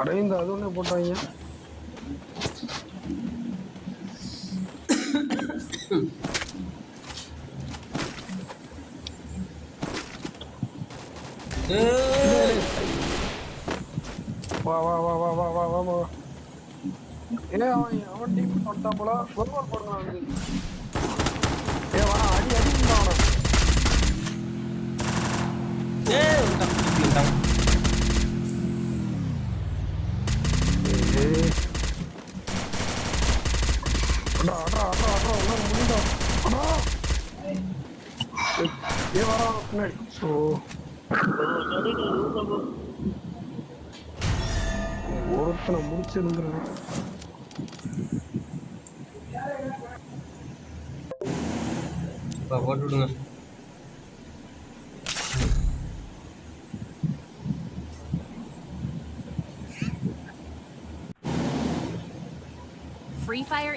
அடைந்து அது ஒண்ணே போட்டாங்க. வா வா வா வா வா வா வா வா. அவன் டீம் வந்துட்டான் போல. ஒரு கோல் போடுங்க அவனுக்கு. வா அடி அடிங்க அவனை. பின்னாடி ஒருத்தனை முடிச்சிருந்துருங்க. போட்டு விடுங்க. Free Fire.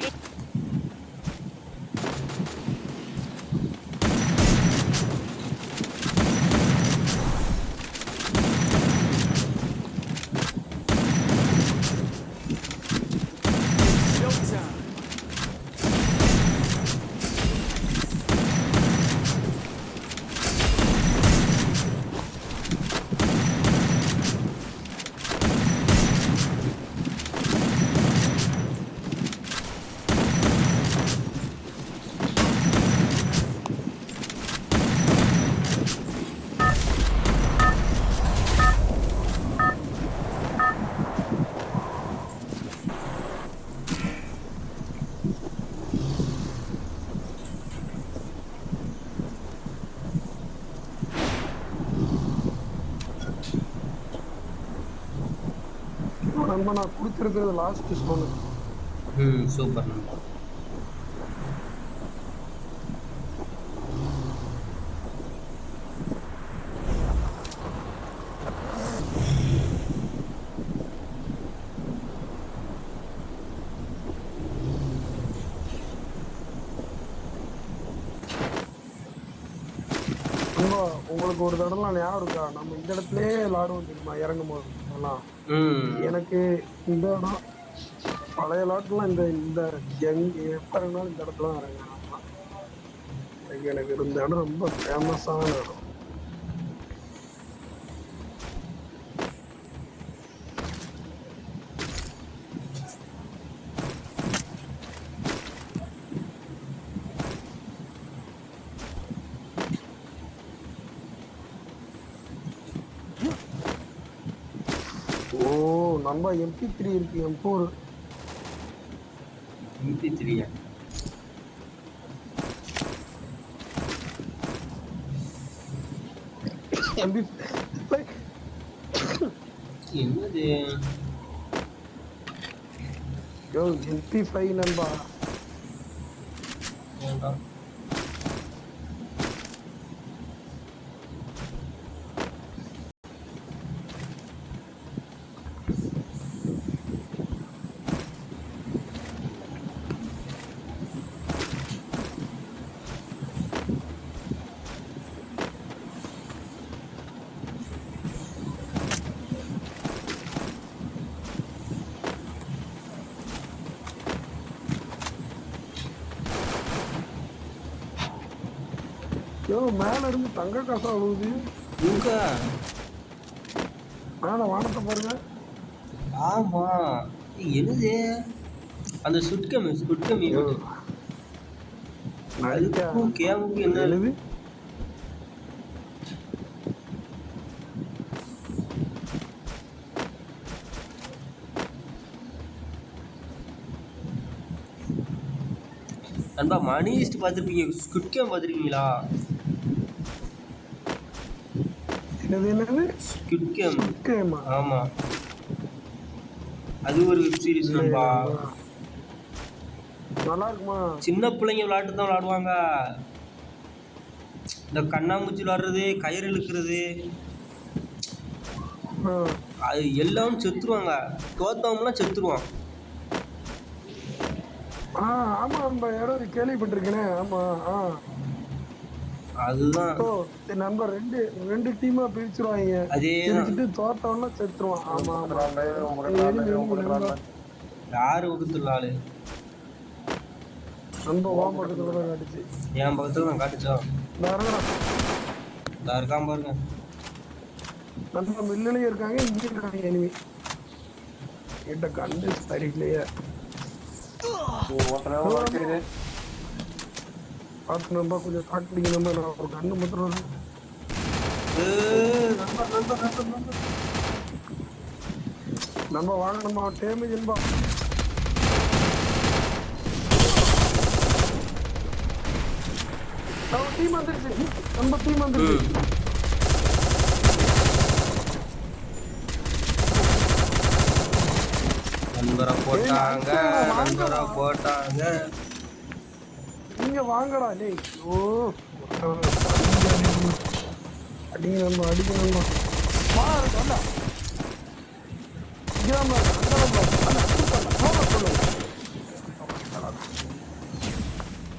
நண்பா நான் கொடுத்துருக்கிறது லாஸ்ட் ஸ்டோனு. சூப்பர் நண்பா. உங்களுக்கு ஒரு தடவை ஞாபகம் இருக்கா? நம்ம இந்த இடத்துலயே விளாடுவோம் தெரியுமா இறங்கும் போது எல்லாம். எனக்கு இந்த இடம் பழைய லாட்லாம் இந்த இந்த எப்ப இருந்தாலும் இந்த இடத்துல தான் இறங்கலாம். எனக்கு இந்த இடம் ரொம்ப ஃபேமஸான இடம். நண்பா MP3 இருக்கு, M4. MP3 என்னது? MP5 நண்பா. மேல இருந்து தங்க காசா விழுவுது. மேல வானத்தை பாருங்க. ஆமா என்னது அந்த சுட்கமி கேமுக்கு என்ன எழுது? நண்பா மணி லிஸ்ட் பார்த்துருப்பீங்க, ஸ்குட் கேம் பார்த்துருக்கீங்களா? ஸ்குட் கேம். ஆமா அது ஒரு வெப் சீரிஸ் நண்பா. நல்லா இருக்குமா? சின்ன பிள்ளைங்க விளையாட்டு தான் விளையாடுவாங்க. இந்த கண்ணாமூச்சி விளையாடுறது, கயிறு இழுக்கிறது, அது எல்லாம் செத்துருவாங்க. தோத்தவங்களாம் செத்துருவான். ஆமா நண்பா, யாரோ கேள்விப்பட்டிருக்கேனே. ஆமா அதுதான். ஓ நண்பர் ரெண்டு ரெண்டு டீமா பிரிச்சிருவாங்க. அதேதான். பிரிச்சுட்டு தோத்தவொன்னா செத்துருவான். ஆமா ஆமா. நண்பா யாரு உடுத்துள்ள ஆளு? நண்பா ஓம் பக்கத்துல தான் காட்டுச்சு. என் பக்கத்துல தான் காட்டுச்சா? இந்த இறங்குறான். இதா இருக்கான் பாருங்க. நண்பா மில்லுலயும் இருக்காங்க, இங்கேயும் இருக்காங்க எனிமி. என்கிட்ட கண்டு சரியில்லையே. பார்த்து நண்பா கொஞ்சம் தாக்கிடிங்க நண்பா. நான் ஒரு கண்ணு மட்டும் நண்பர் நண்பர் நண்பர் நண்பர். நண்பா வாங்க நண்பா, டேமேஜ் நண்பா. டீம் வந்துருச்சு, நம்ம டீம் வந்துருச்சு. நண்பரை போட்டாங்க, நண்பரை போட்டாங்க. நீங்க வாங்கடா டேய். ஓ அடிங்க நண்பா, அடிங்க நண்பா. வா வந்தா இங்கேதான்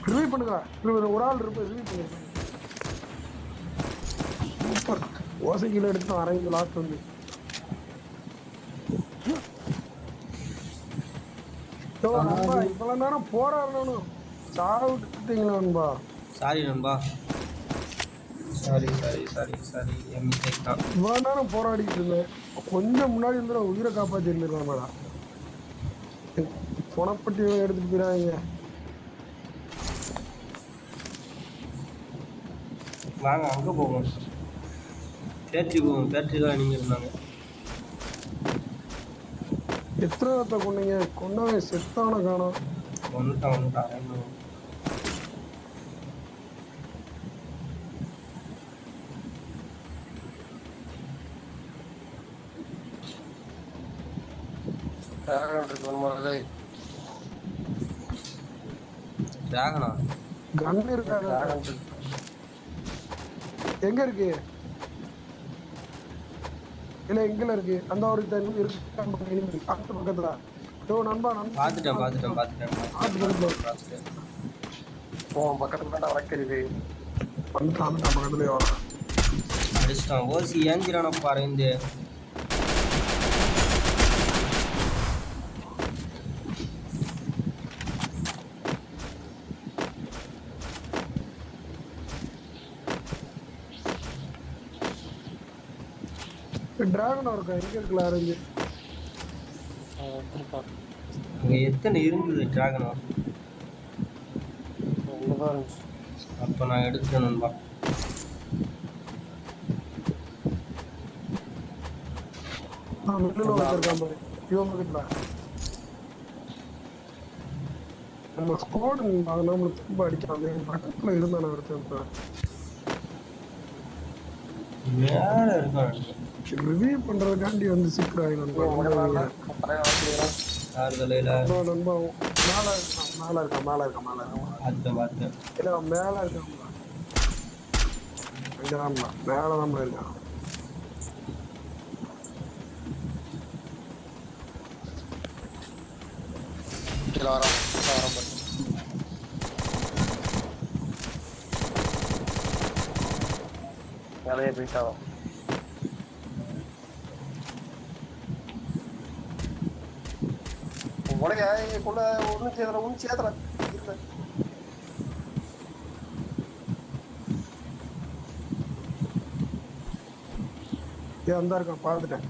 ரிவ்யூ பண்ணுங்க. ஒரு ஆள் இருப்ப ரிவ்யூ பண்ணுங்க. சூப்பர். ஓசை கீழே எடுத்து அரங்க லாஸ்ட் வந்து நண்பா இவ்வளவு நேரம் போராடணும். சாவிட்டுட்டீங்களா நண்பா? சாரி நண்பா, சாரி சாரி சாரி சாரி, என் மிஸ்டேக் தான். இவ்வளவு நேரம் போராடிட்டு இருந்தேன். கொஞ்சம் முன்னாடி இருந்து உயிரை காப்பாற்றி இருந்திருக்கலாம் மேடம். புனப்பட்டி எடுத்துட்டு போயிடாதீங்க. வாங்க அங்கே போவோம். பேட்டரி போவோம், பேட்டரி தான் நீங்கள் இருந்தாங்க. எத்தனை இடத்த கொண்டீங்க? கொண்டவங்க செத்தான காணும். வந்துட்டான் வந்துட்டான். டிராகனா கன் இருக்காங்க. எங்க இருக்கு? இல்ல எங்கல இருக்கு? அந்த ஒரு இருக்கு பக்கத்துல. யோ நண்பா நண்பா பார்த்துட்டேன் பார்த்துட்டேன் பார்த்துட்டேன் பார்த்துட்டேன். ஓ பக்கத்துல தான் வளர்க்கறது. வந்துட்டான் பக்கத்துலயே வர அடிச்சிட்டான். ஓசி ஏஞ்சிரான பாரு. இந்த டிராகன் இருக்கா? எங்க இருக்குல்ல அரேஞ்சு? அங்கே எத்தனை இருந்தது டிராகனா? அப்போ நான் எடுத்துட்டேன் நண்பா. மில்லுல வச்சிருக்கான் பாரு. இவன் பக்கத்துல நம்ம ஸ்குவாட் நம்மள திரும்ப அடிக்கலாம். பக்கத்துல இருந்தான ஒருத்தன் மேல இருக்கான். ரிவ்யூ பண்றதுக்காண்டி வந்து சிக்கிறாங்க. யார் தலையில? நண்பா மேல இருக்கான், மேல இருக்கான், மேல இருக்கான், மேல இருக்கான். பார்த்தேன் பார்த்தேன். இல்ல மேல இருக்கான். அங்கதான் மேலதான் இருக்கான். வேலையை போயிட்டாலும் உனக்கு கொள்ள ஒன்றும் சேர்த்துற ஒன்றும் சேர்த்துற அந்த இருக்கான் பார்த்துட்டேன்.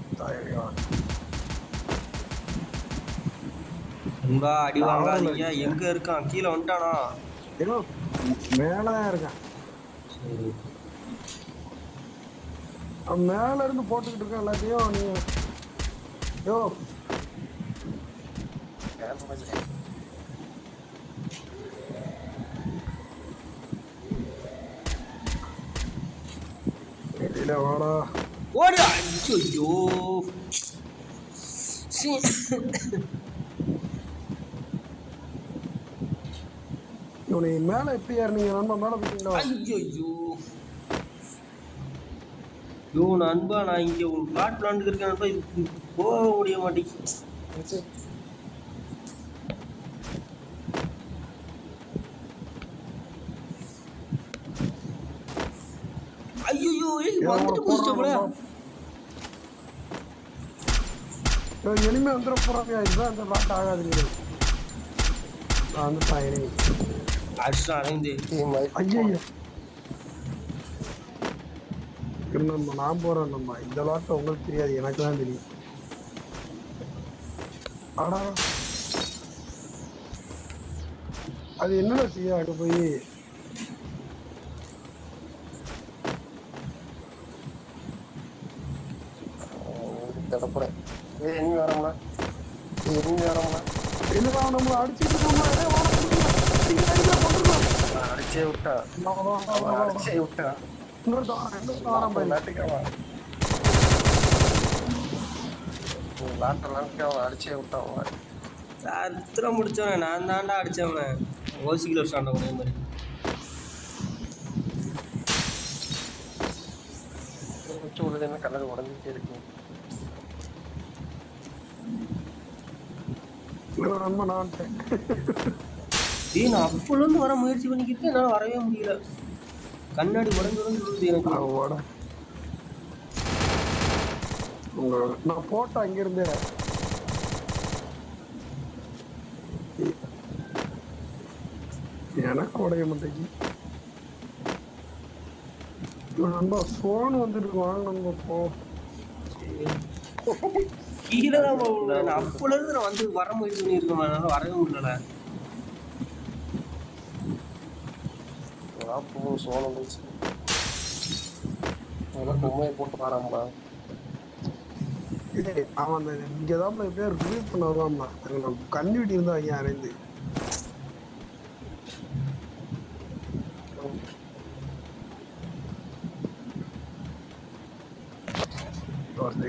நண்பா அடி வாங்காதீங்க. எங்க இருக்கான்? கீழே வந்துட்டானா? ஏதோ மேலதான் இருக்கான். சரி, அவன் மேல இருந்து போட்டுக்கிட்டு இருக்கான் எல்லாத்தையும். நீங்க யோ இல்ல வாடா ஓடியா. ஐயோ இவனை மேல எப்படி ஏறினீங்க? நண்பா மேல போயிட்டீங்களா? ஐயோ யோ நண்பா, நான் இங்க ஒரு பிளாட் பிளான்ட்டு இருக்கேன் நண்பா. இது போக முடிய மாட்டேங்குது. ஐயோ இவன் வந்துட்டு அவனை குடிச்சிட்ட போல. போடுறான் நண்பா. எனிமே வந்துட போறாங்க. இதுதான் இந்த லாட் ஆகாது. வந்துட்டான் எனிமி. அடிச்சுட்டான் அடைந்து. ஐயோ நண்பா, நான் போறேன் நண்பா. இந்த லாட்டை உங்களுக்கு தெரியாது, எனக்கு தான் தெரியும். ஆனா அது என்னடா செய்ய அங்க போய் தடப்புறேன். நீ வரமுல, நீ வரமுல. என்னடா நம்மள அடிச்சிட்டு இருக்கோம்ல. அடிச்சே விட்டா, அடிச்சே விட்டா. அடிச்சே விட்டான். சத்திரம் முடிச்சவன நான் தாண்டா அடிச்சவன. ஓசிக்கில் வச்சாண்ட ஒரே மாதிரி. கலர் உடஞ்சிட்டே இருக்கு. நான் அப்போலேருந்து வர முயற்சி பண்ணிக்கிட்டு என்னால் வரவே முடியல. கண்ணாடி உடஞ்சுடும் சொல்லுது எனக்கு. நான் போட்டேன் அங்கிருந்து. எனக்கு உடைய மாட்டேங்கி. நண்பா போன் வந்துருக்கு, வாங்க நண்பா போ. கீழே தான் போகல. நான் அப்போலேருந்து நான் வந்து வர முயற்சி பண்ணியிருக்கேன், அதனால வரவே முடியல. சோளம் பொம்மையை போட்டு பாராமடா. அவன் இங்கதான் பேர் ரிவ்யூ பண்ண வருவான். கண்ணி விட்டி இருந்தாங்க அரைந்து.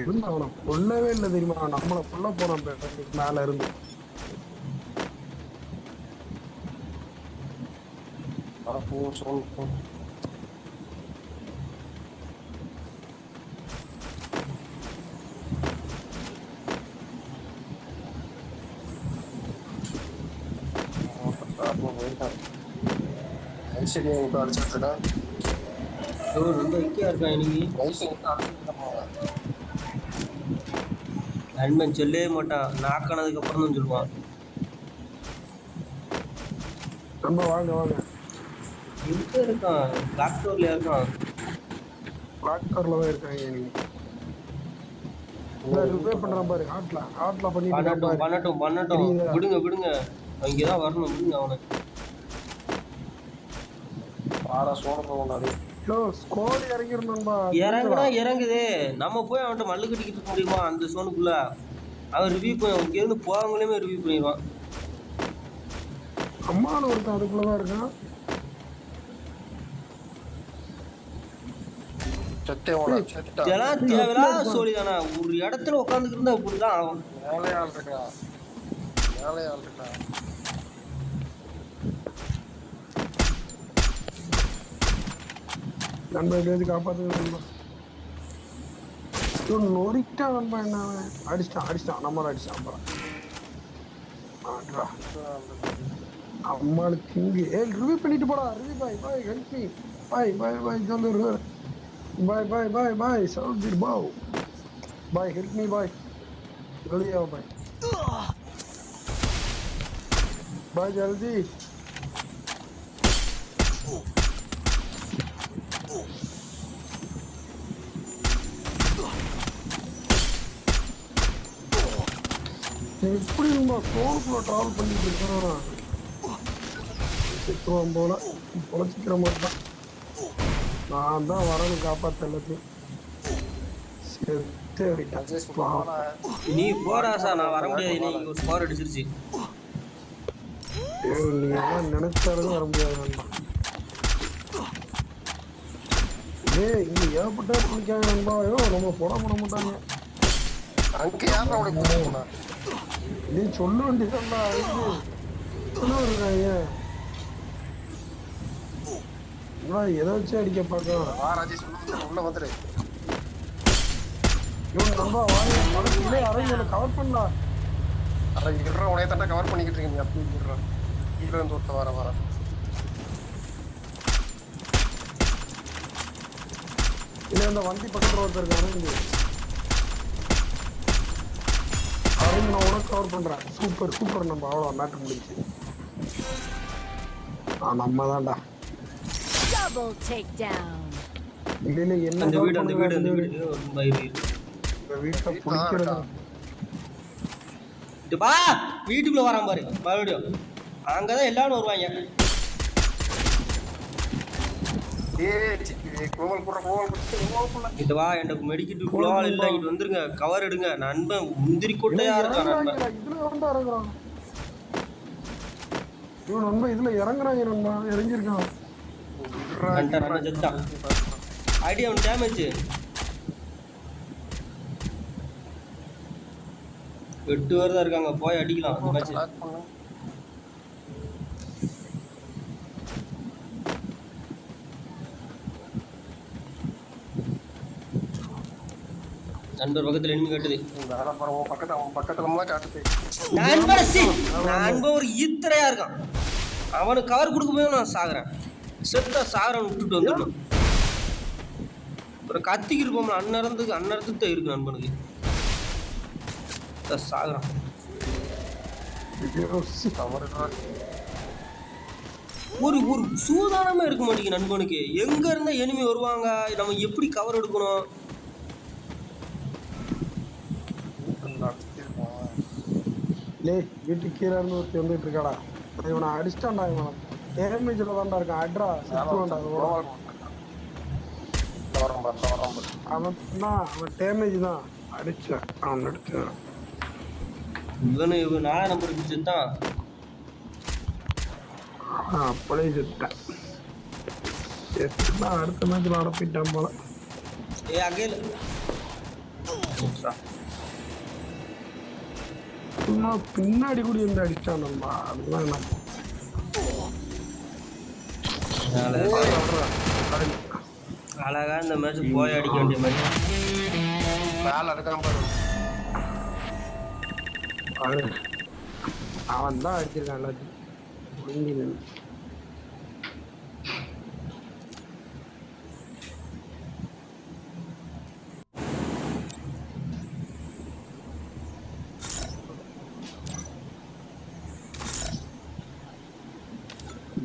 இருந்து அவனை கொல்லவே இல்லை தெரியுமா? நம்மளை கொல்ல போறான் மேல இருந்து. ரொம்ப இக்கியா இருக்கான் இன்னைக்கு. நண்பன் சொல்லவே மாட்டான், நாக்கானதுக்கு அப்புறம் தான் சொல்லுவான். ரொம்ப வாங்க வாங்க. எங்க இருக்கான்? டாக்டர்ல இருக்கான். டாக்டர்ல தான் இருக்காங்க. ரிப்பேர் பண்றான் பாரு. ஆட்ல பண்ணிட்டு பண்ணட்டும். விடுங்க. இங்கதான் வரணும். விடுங்க அவனை. இறங்குதே. நம்ம போய் அவன்கிட்ட மல்லு கட்டிக்கிட்டு இருக்க முடியுமா அந்த சோனுக்குள்ள? அவன் ரிவ்யூ போய் இங்க இருந்து போவாங்களே ரிவ்யூ பண்ணிடுவான். அம்மாவில் ஒருத்தன் அதுக்குள்ளதான் இருக்கான். தேவையில்லாத சோழிதானா? ஒரு இடத்துல உட்காந்துட்டு இருந்தா அப்படிதான் ஆகும். நண்பா எப்படியாவது காப்பாத்து. நொறிக்கிட்டான் நண்பா. என்ன அடிச்சிட்டான் நம்மள அடிச்சான். அம்மாளுக்கு இங்கு ரிவ்யூ பண்ணிட்டு போடா. ரிவ்யூ பாய் ஹெல்ப் மீ. பாய் சொல்லு. பாய் சவுண்ட் பாய் ஹெல்ப் மீ பாய். जल्दी आओ भाई जल्दी। எப்படி நம்ம ஃபோனுக்குள்ள ட்ராவல் பண்ணிட்டு இருக்கோம். சித்துவம் போல பொழைச்சிக்கிற மாதிரி தான். நான் தான் வரணும் காப்பாற்ற எல்லாத்தையும். நீ போராசா, நான் வர முடியாது. நீ ஒரு ஸ்கோர் அடிச்சிருச்சு. நீங்க நினைச்சாலும் வர முடியாது. இங்க ஏற்பட்ட பிடிக்காங்க நண்பாவையோ நம்ம போட மாட்டாங்க. நீ சொல்ல வேண்டியதா இருக்காங்க. எதை வச்சு அடிக்க பார்க்க கவர் பண்ணலாம். உனைய தண்டா கவர் பண்ணிக்கிட்டு இருக்கீங்க. அப்படி கீழே இருந்து ஒருத்த வர இல்லை இந்த வண்டி பக்கத்தில் ஒருத்தர் இருக்காரு இங்கே. அவங்க நான் உனக்கு கவர் பண்றேன். Super super. நம்ம அவ்வளோ மேட்ரு முடிச்சு. நம்ம தான்டா. Double takedown. இல்ல இல்ல என்ன அந்த வீடு இந்த வீட்டை பிடிக்கிறது. பா வீட்டுக்குள்ள வரான் பாரு மறுபடியும். அங்கதான் எல்லாரும் வருவாங்க. இது வா எனக்கு மெடிக்கிட்டு குளோல் இல்லை இங்க வந்துருங்க கவர் எடுங்க. நண்பன் முந்திரி கொட்டையா இருக்கான் நண்பன். இதுல வந்து இறங்குறான் இவன் நண்பன். இதுல இறங்குறாங்க நண்பா. இறங்கிருக்கான். ஐடியா அவன் டேமேஜ் 8 பேர் தான் இருக்காங்க. போய் அடிக்கலாம் அந்த மேட்ச். நண்பர் பக்கத்துல எனிமி காட்டுது. நண்பன் ஒரு ஈத்தரையா இருக்கான். அவனுக்கு கவர் கொடுக்கும் போது நான் சாகுறேன். செத்த சாகரன் விட்டுட்டு வந்துடணும். அப்புறம் கத்திக்கு இருப்போம்ல அந்நேரத்துக்கு தான் இருக்கு நண்பனுக்கு. சாகுறான். ஒரு ஒரு சூதானமே இருக்க மாட்டேங்குது நண்பனுக்கு. எங்க இருந்தா எனிமி வருவாங்க, நம்ம எப்படி கவர் எடுக்கணும். வீட்டுக்கு கீழே இருந்து ஒருத்தி வந்துட்டு இருக்காடா. இவனை அடிச்சிட்டான்டா. இவன் டேமேஜ்ல தான்டா இருக்கான். அட்ரா செத்துவான்டா. அவன் டேமேஜ் தான் அடிச்சான். அவன் அடிச்சான். இவன் 4 நம்பருக்கு செத்தான். அப்படியே செத்தான். அடுத்த மேட்ச்ல ஆட போயிட்டான் போல. அகேல பின்னாடி கூட இருந்து அடிச்சான் நண்பா. அதுதான் என்ன அழகா இந்த மேட்ச் போய் அடிக்க வேண்டிய மாதிரி. அவன் தான் அடிச்சிருக்கான் எல்லாத்தையும்.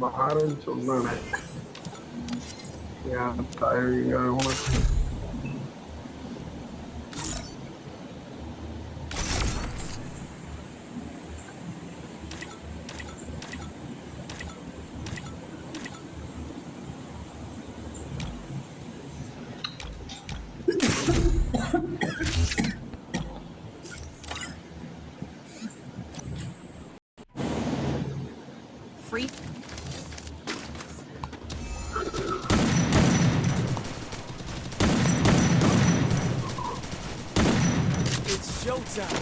மாறன்னு சொன்னானே உனக்கு. Free. It's showtime.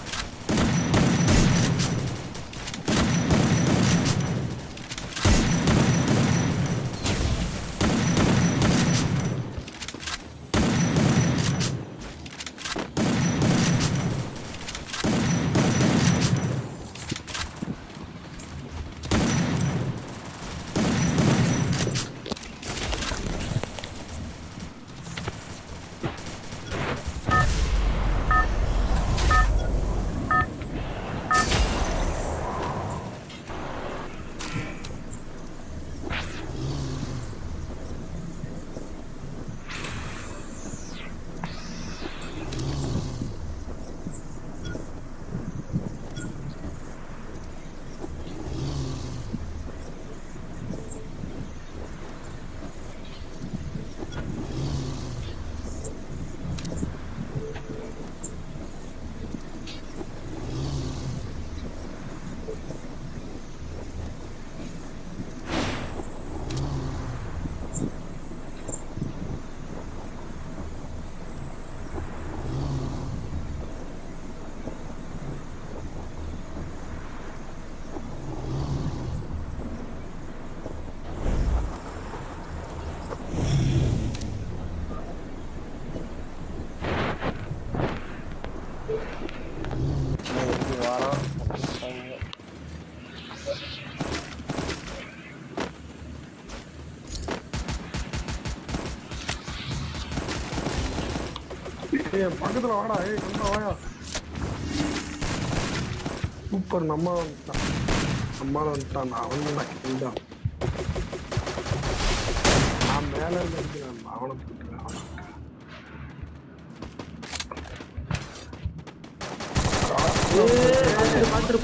ஏய் பக்கத்துல வாடா, ஏய் நம்ம வாயா. சூப்பர், நம்ம வந்துட்டான், நம்மளால வந்துட்டான். அவன் தான் கில்தான். நான் மேல இருந்து அடிக்கிறேன், அவனை போட்டுருக்கேன்.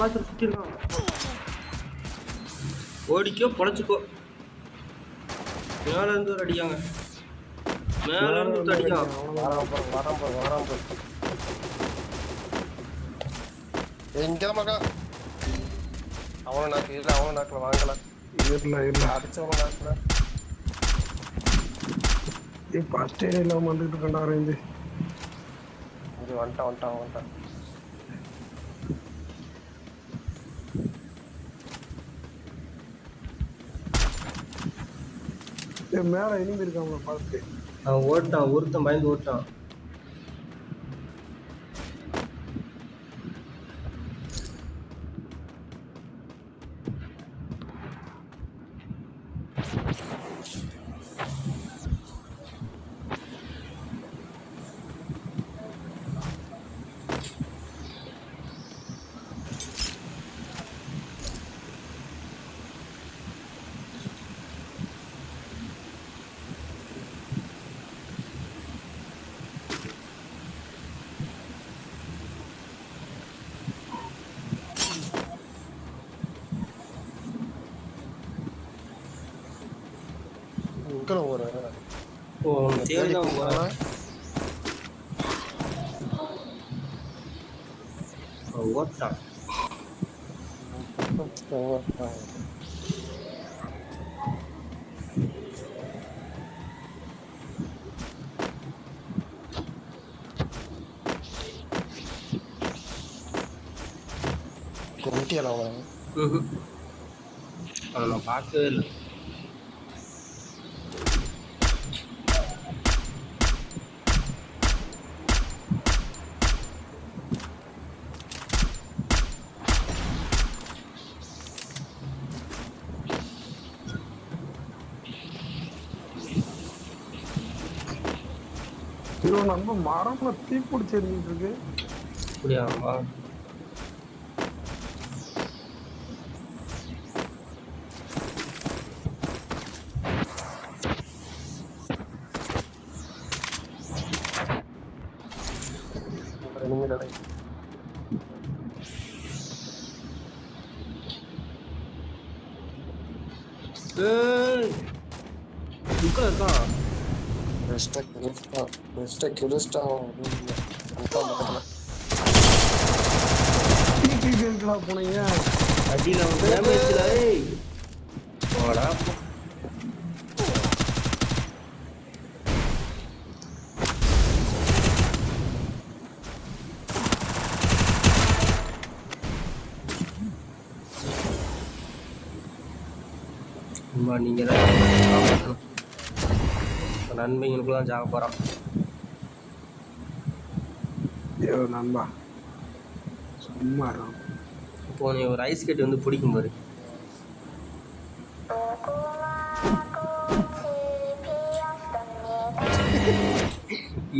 பாத்துரு சுத்திருக்கான். ஓடிக்கோ பொழைச்சுக்கோ. மேல இருந்து ஒரு அடிக்காங்க, மேல இருந்து ஒரு அடிக்கான். வரான் போ. இங்கதான் மகா. அவனை நாக்கல வாங்கல. இல்ல அடிச்சவன நாக்கல. ஃபர்ஸ்ட் ஏரியா இல்லாம வந்துட்டு இருக்கா ரேஞ்சு. இங்க வந்துட்டான். மேல இனிமே இருக்காங்களா பார்த்து. அவன் ஓட்டான், ஒருத்தன் பயந்து ஓட்டான். ஒரு தேடிதான் போறான். ஓட்டான். அவனை நான் பார்க்கவே இல்லை. நம்ம மரம்ல தீ பிடிச்சி எரிஞ்சிட்டு இருக்கு. அப்படியாமா? இருக்கான். போனீங்க அடியில போடா. நீங்க நன்மைகளுக்குள்ள தான் ஜாக போறான். நண்பா சும்மா இப்போ நீ ஒரு ஐஸ் கட்டி வந்து பிடிக்கும் பாரு.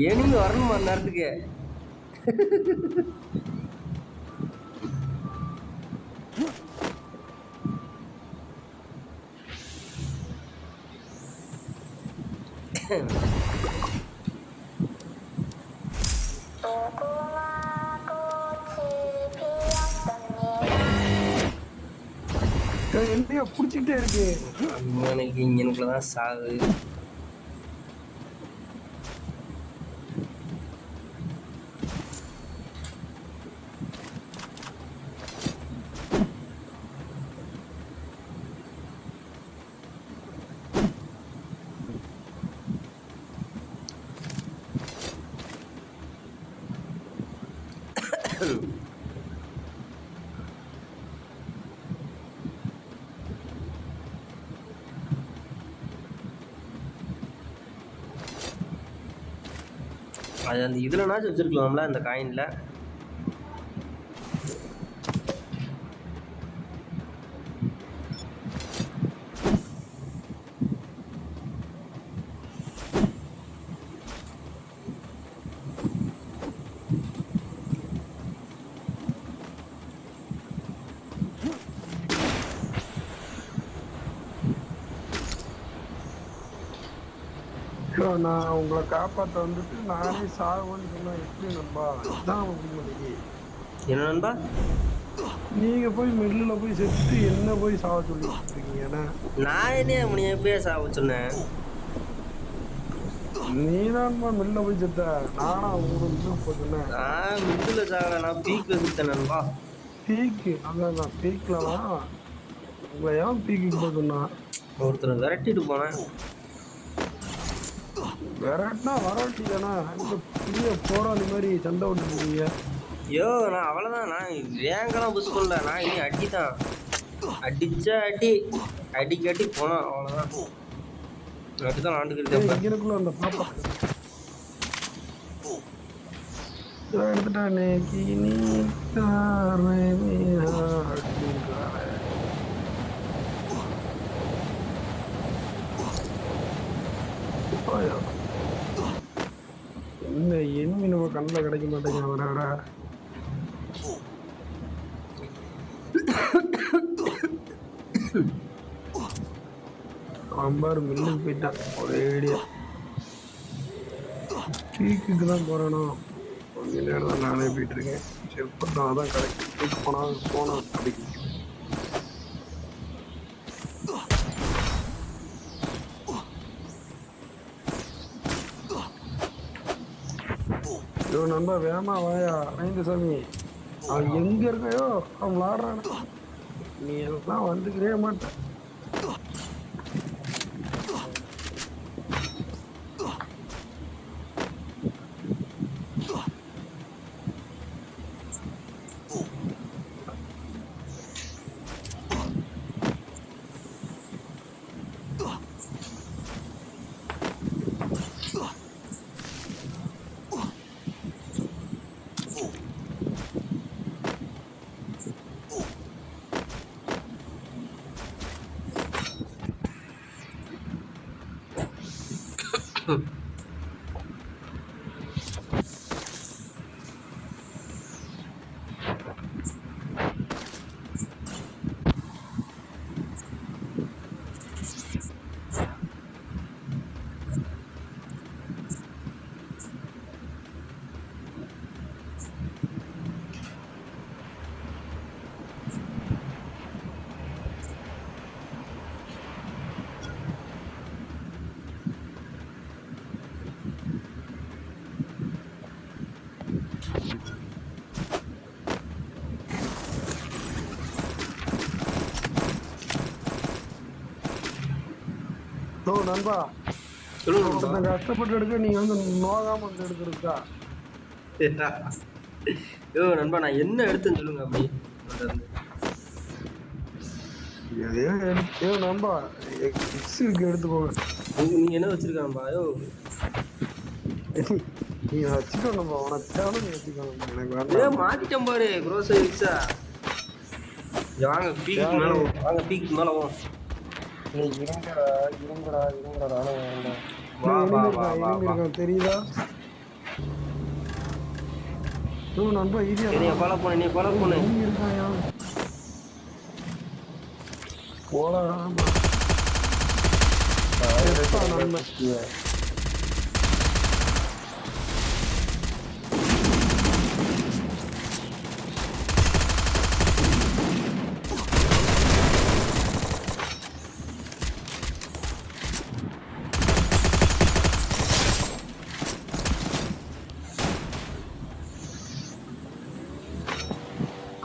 ஏனிங்க வரணுமா நேரத்துக்கு? என்னைய புடிச்சுக்கிட்டே இருக்கு. எனக்கு இங்கனுக்குள்ளதான் சாகு. அது அந்த இதுலனாச்சும் வச்சிருக்கலாம்ல அந்த காயின்ல. நான் உங்களை காப்பாற்ற வந்துட்டு நானே சாகுவேன்னு சொன்னா எப்படி நண்பா? இதான் புரிய மாட்டேங்குது. என்ன நண்பா? நீங்க போய் மில்லுல போய் செத்து என்ன போய் சாவ சொல்லிட்டு இருக்கீங்க? நான் என்ன உன்னை எப்படியா சாவ சொன்னேன்? நீதான்மா மில்ல போய் செத்த. நானா உங்களுக்கு மில்லு போக சொன்னேன்? நான் மில்லுல சாகல, நான் பீக்ல சுத்தேன் நண்பா. பீக்கு அதான் பீக்லாம். உங்களை ஏன் பீக்கு போக சொன்னா? ஒருத்தரை விரட்டிட்டு போனேன். விரட்டினா வரட்டி தானே. இந்த பெரிய போராளி மாதிரி சண்டை விட்டுருக்கீங்க. ஐயோ நான் அவ்வளோதான், நான் ரேங்கெல்லாம் புஷ் பண்ணல, நான் இனி அடி தான். அடிச்சா அடி போனோம் அவ்வளோதான். அப்படிதான் விளாண்டுக்கிட்டு எனக்குள்ள அந்த பாப்பா எடுத்துட்டானே கினி என்ன எண்ணி நம்ம கண்ணில் கிடைக்க மாட்டேங்க அவரோட. அம்பாரு மில்லுக்கு போயிட்டான் ஒரே ஐடியா. பீக்குக்கு தான் போறேனோ கொஞ்ச நேரம் தான் நானே போயிட்டு இருக்கேன். சரி தான் அதான் கரெக்ட். பீக்கு போனா கிடைக்கும். ஐயோ நண்பா வேமா வாயா ஐந்து சாமி. அவன் எங்க இருக்கையோ அவன் விளாடுறான. நீ எல்லாம் வந்துக்கிறே மாட்டேன். நண்பா சொல்லுங்க. கஷ்டப்பட்டு எடுக்க நீங்க வந்து நோகாம வந்து எடுக்கிறதுக்கா? ஐயோ நண்பா நான் என்ன எடுத்தேன்னு சொல்லுங்க. அப்படி நண்பா எக்ஸ் இருக்கு எடுத்துக்கோங்க. நீங்க என்ன வச்சிருக்க நண்பா? ஐயோ நீ வச்சுக்கோ நண்பா, உனக்கு தேவை நீ வச்சுக்கோ. எனக்கு வேண்டாம். மாத்திட்டேன் பாரு க்ரோஸ் எக்ஸா. வாங்க பீக்கு மேல வாங்க, பீக்கு மேல வா. நீ இருங்கடா நானும் வேண்டாம். வா வா வா வா வா. தெரியுதா நண்பா? ஈஸியா நீ ஃபாலோ பண்ணு, நீ ஃபாலோ பண்ணு. இருக்காயா போலாம்.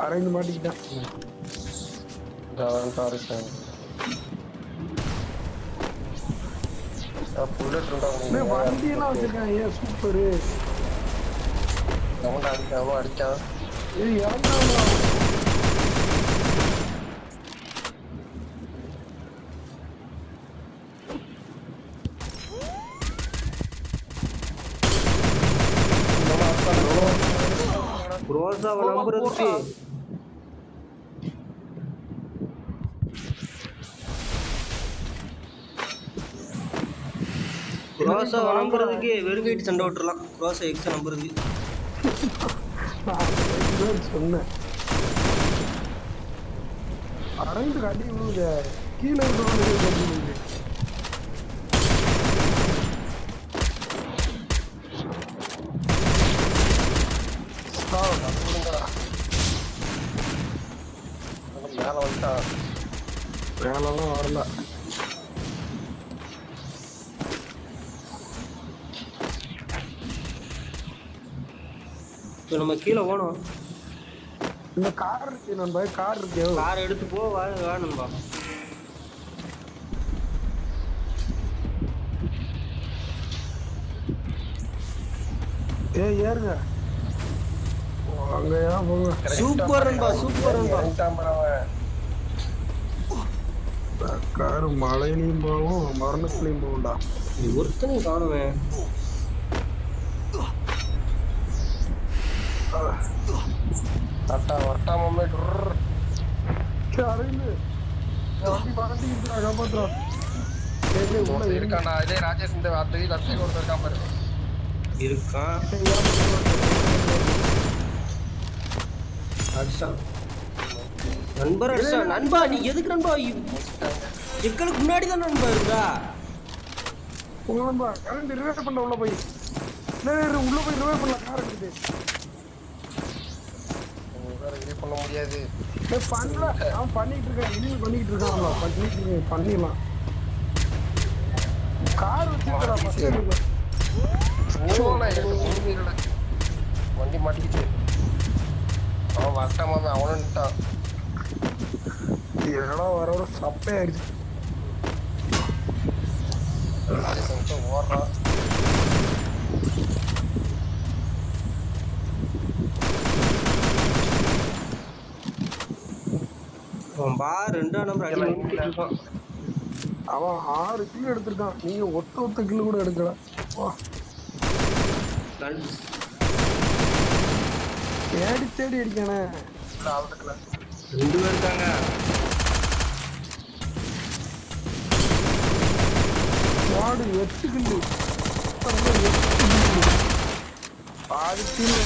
அரைந்து மாட்டிக்கிட்டேன். வண்டியெல்லாம் வச்சிருக்கேன். ஏன் சூப்பரு. அடிச்சான் ரோசாவை நம்புறதுக்கு ரோசாவை நம்புறதுக்கு வெறுங்கைட்டு சண்டை விட்டுறலாம். ரோசா எக்ஸை நம்புறதுக்கு சொன்னேன். அரைந்து கட்டி விழுது கீழே இருக்கிறவங்க. இப்போ நம்ம கீழே போகணும். இந்த கார் இருக்கு நண்பா, கார் இருக்கு. கார் எடுத்து போ, வேணும்பா. ஏறுங்க. அங்கயா போங்க. சூப்பர் நண்பா, சூப்பர் நண்பா. கார் மழையிலையும் போகும், மரணத்துலையும் போகும்டா. ஒருத்தனையும் காணுவேன். வட்டாம இருக்காண்டா. இதே ராஜேஷ் இந்த வார்த்தை லட்சம் ஒருத்தர் இருக்கான் பாரு. இருக்கான். நண்பர் நண்பா, நீ எதுக்கு நண்பா எங்களுக்கு முன்னாடி தான் நண்பா இருக்கா? நண்பா கரண்ட் ரிவைவ் பண்ண உள்ள போய் ரிவைவ் பண்ணலாம். கார் இருக்குது பண்ண முடியாது. பண்ணல, அவன் பண்ணிட்டு இருக்கான். இனிமே பண்ணிட்டு இருக்கான். பண்ணிடலாம். கார் வச்சிருக்கா வண்டி மாட்டிக்கிச்சு. அவன் வட்டாம அவனுட்டான். இடம் வர ஒரு சப்பையாயிடுச்சு. ஓடுறான். அவன் 6 கிலோ எடுத்திருக்கான். நீங்க ஒத்த கிலோ கூட எடுக்கல. தேடி அடிக்கானே. 2 பேர் இருக்காங்க. வாடு 8 கிலோ. பாதி கிலோ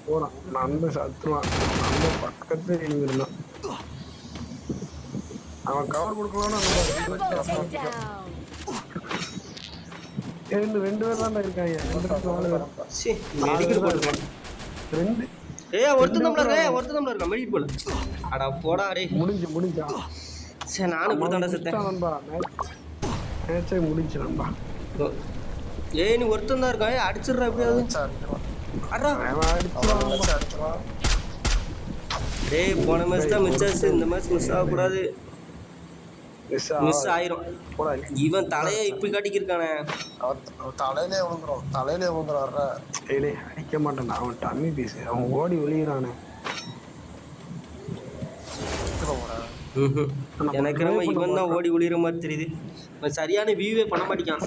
போறான். நண்பன் சத்துருவான். நம்ம பக்கத்துல இருந்தான். அவன் கவர் கொடுக்கலாம்னு 2 பேர் தான் இருக்காங்க. 4 பேர். முடிஞ்சா சரி, நானும் இப்படித்தாண்டா செத்தேன் நண்பா. மேட்சே முடிஞ்சு நண்பா. நீ ஒருத்தன் தான் இருக்கான். அடிச்சிடுறா எப்படியாவது. போன மேட்ச் தான் மிஸ் ஆச்சு. இந்த மேட்ச் மிஸ் ஆகக்கூடாது. மிஸ் ஆயிரும். இவன் தலையை இப்படி காட்டிக்கிருக்கானே. தலையிலே விழுந்துரும். அடிக்க மாட்டான். அவன் டம்மி பீஸ். அவன் ஓடி வெளியிறானே. எனக்கு நம்ம இவன் தான் ஓடி ஒளிகிற மாதிரி தெரியுது. இவன் சரியான வியூவே பண்ண மாட்டேங்கான்.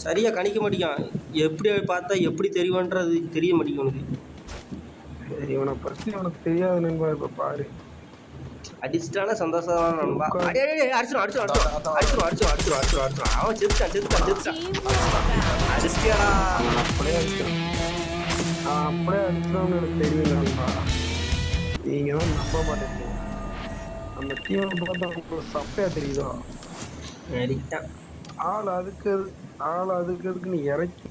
சரியா கணிக்க மாட்டேங்கான். எப்படி பார்த்தா எப்படி தெரியும்ன்றது தெரிய மாட்டேங்குது உனக்கு. இவனை பற்றி உனக்கு தெரியாது நண்பா. இப்ப பாரு, அடிச்சிட்டான சந்தோஷம் நண்பா. அடிச்சிடும். அவன் செத்துட்டான். அடிச்சிட்டியாடா. அப்படியே அடிச்சிடணும்னு எனக்கு தெரியும் நண்பா. நீங்க தான் நம்ப மாட்டேங்க. அந்த டீமை பார்த்தா உங்களுக்கு சப்பையா தெரியுதோ. அடித்தான். ஆள் அதுக்கு நீ இறக்கி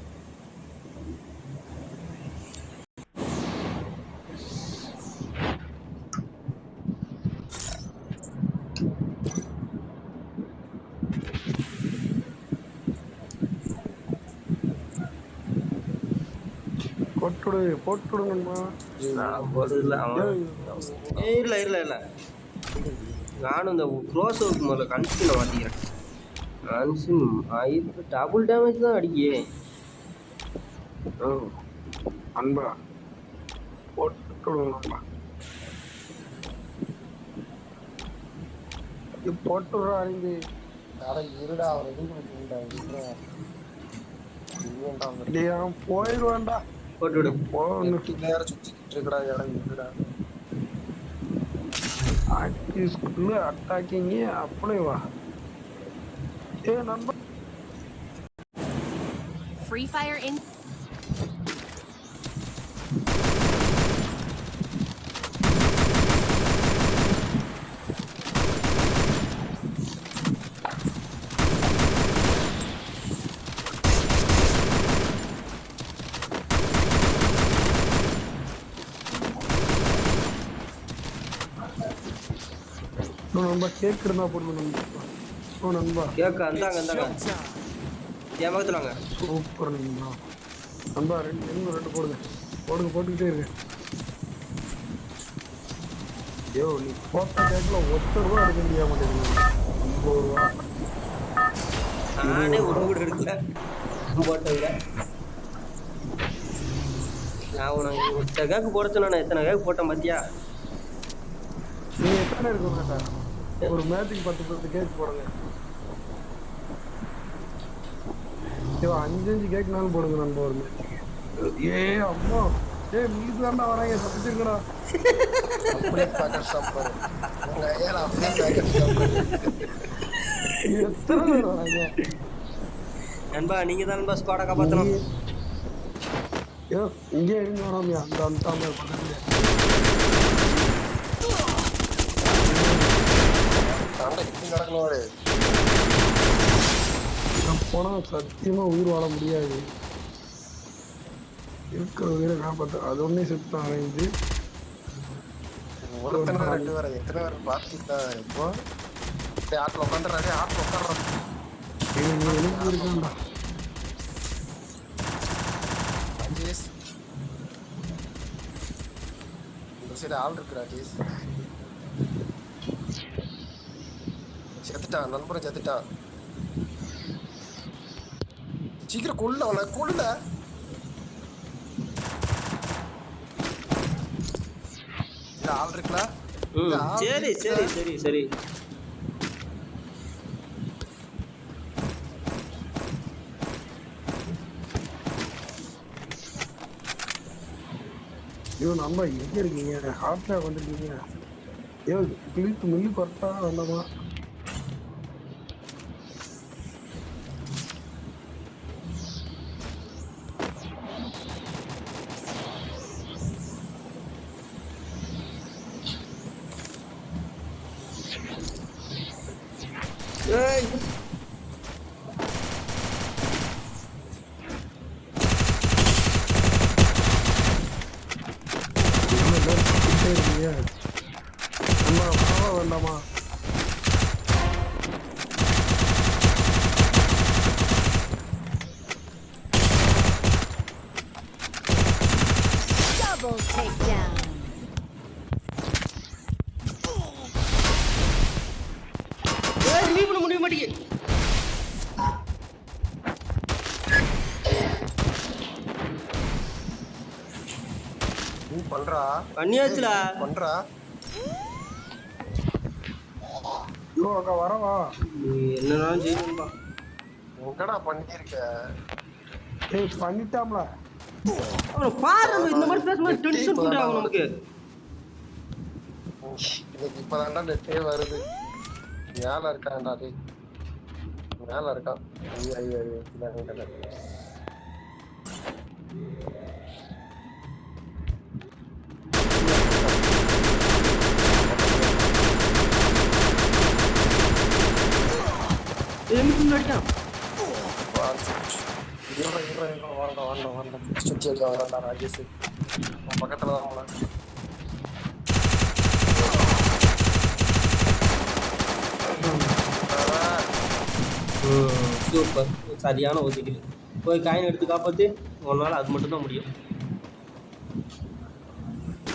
போட்டுடுங்கம்மா. இல்ல நானும் இந்த க்ரோஸ் ஒர்க் முதல்ல கன்சியூல மாட்டிக்கிறேன். டபுள் டேமேஜ் தான் அடிக்கே. அன்பா போட்டுடுங்கம்மா. போட்டுடுறா. அறிந்து இருடா. அவன் போயிடுவான்டா. போட்டுவிடு. நேரம் சுத்திக்கிட்டு இருக்கடா. இடம் இருடா. அட்டாக்கிங் அப்படியே வா. நண்பா Free Fire in நண்பா கேக் இருந்தா போடுங்க நண்பா. நண்பா கேக்க அந்தாங்க என் பக்கத்துல வாங்க. சூப்பர் நண்பா. நண்பா இன்னும் 2 போடுங்க. போட்டுக்கிட்டே இருக்கு. ஐயோ நீ போட்ட கேட்கல ₹1 எடுக்க முடியாம மாட்டேங்குது. ₹50. நானே ஒன்று கூட எடுக்கல போட்டதுல. நான் உனக்கு ஒத்த கேக்கு போட சொன்னா எத்தனை கேக்கு போட்டேன் பாத்தியா? நீ எத்தனை எடுக்க மாட்டா? ஒரு மேட்சுக்கு 10 கேக் போடுங்க. ஐயோ 5 கேக்னாலும் போடுங்க நண்பா ஒரு மேட்சுக்கு. ஏ அம்மா மில்லுக்கு தாண்டா வராங்க, தப்பிச்சிருக்கடா. அப்படியே பேக்கெட் சாப்பாடு உங்க ஐயா அப்படியே பேக்கெட் சாப்பாடு. எத்தனை பேர் வராங்க நண்பா நீங்க தான் நண்பா ஸ்குவாடை காப்பாற்றணும். ஐயோ இங்கே இருங்க வராமியா அந்த அந்த பக்கத்துல. சண்டை இப்படி நடக்கணும். போனா சத்தியமா உயிர் வாழ முடியாது. இருக்கிற உயிரை காப்பாற்ற அது ஒன்னே செத்தான் அலைஞ்சு. ஒருத்தனை 2 பேரை எத்தனை பேர் பார்த்துட்டா இப்போ ஆட்டில் உட்காந்துறாரு. ஆட்டில் உட்காடுறான் இருக்காண்டா. ராஜேஷ் இந்த சைடு ஆள் இருக்கு. ராஜேஷ் செத்துட்டான், நண்பரை செத்துட்டான். சீக்கிரம் கொள்ள அவனை கொள்ள. ஆள் இருக்குல்ல. சரி சரி சரி சரி. ஐயோ நம்ம எங்க இருக்கீங்க? ஹார்ட்ல வந்துருக்கீங்க. ஐயோ மில்லு கரெக்டா வந்தமா. ஏய் இருக்கீங்க நம்ம பாவ வேண்டாமா? Double takedown. ரிலீவ் பண்ண முடிய மாட்டேங்குது. நீ பண்றா பண்ணியாச்சுடா. பண்றா. ஐயோ அக்கா வரவா? என்னன்னாலும் செய்யணும்பா. எங்கடா பண்ணிருக்க? ஏய் பண்ணிட்டாம்ல. அவனை பாரு, இந்த மாதிரி பேசும்போது டென்ஷன் கூட ஆகும் நமக்கு. எனக்கு இப்பதான்டா நெட்டே வருது. மேல இருக்கான்டா. டேய் மேல இருக்கான். ஐயோ ஐயோ ஐயோ அடிக்கான். ராஜேஷ் பக்கத்துல தான். சூப்பர், சரியான ஒதுக்கீடு. போய் காயின் எடுத்து காப்பாத்து. உன்னால அது மட்டும் தான் முடியும்.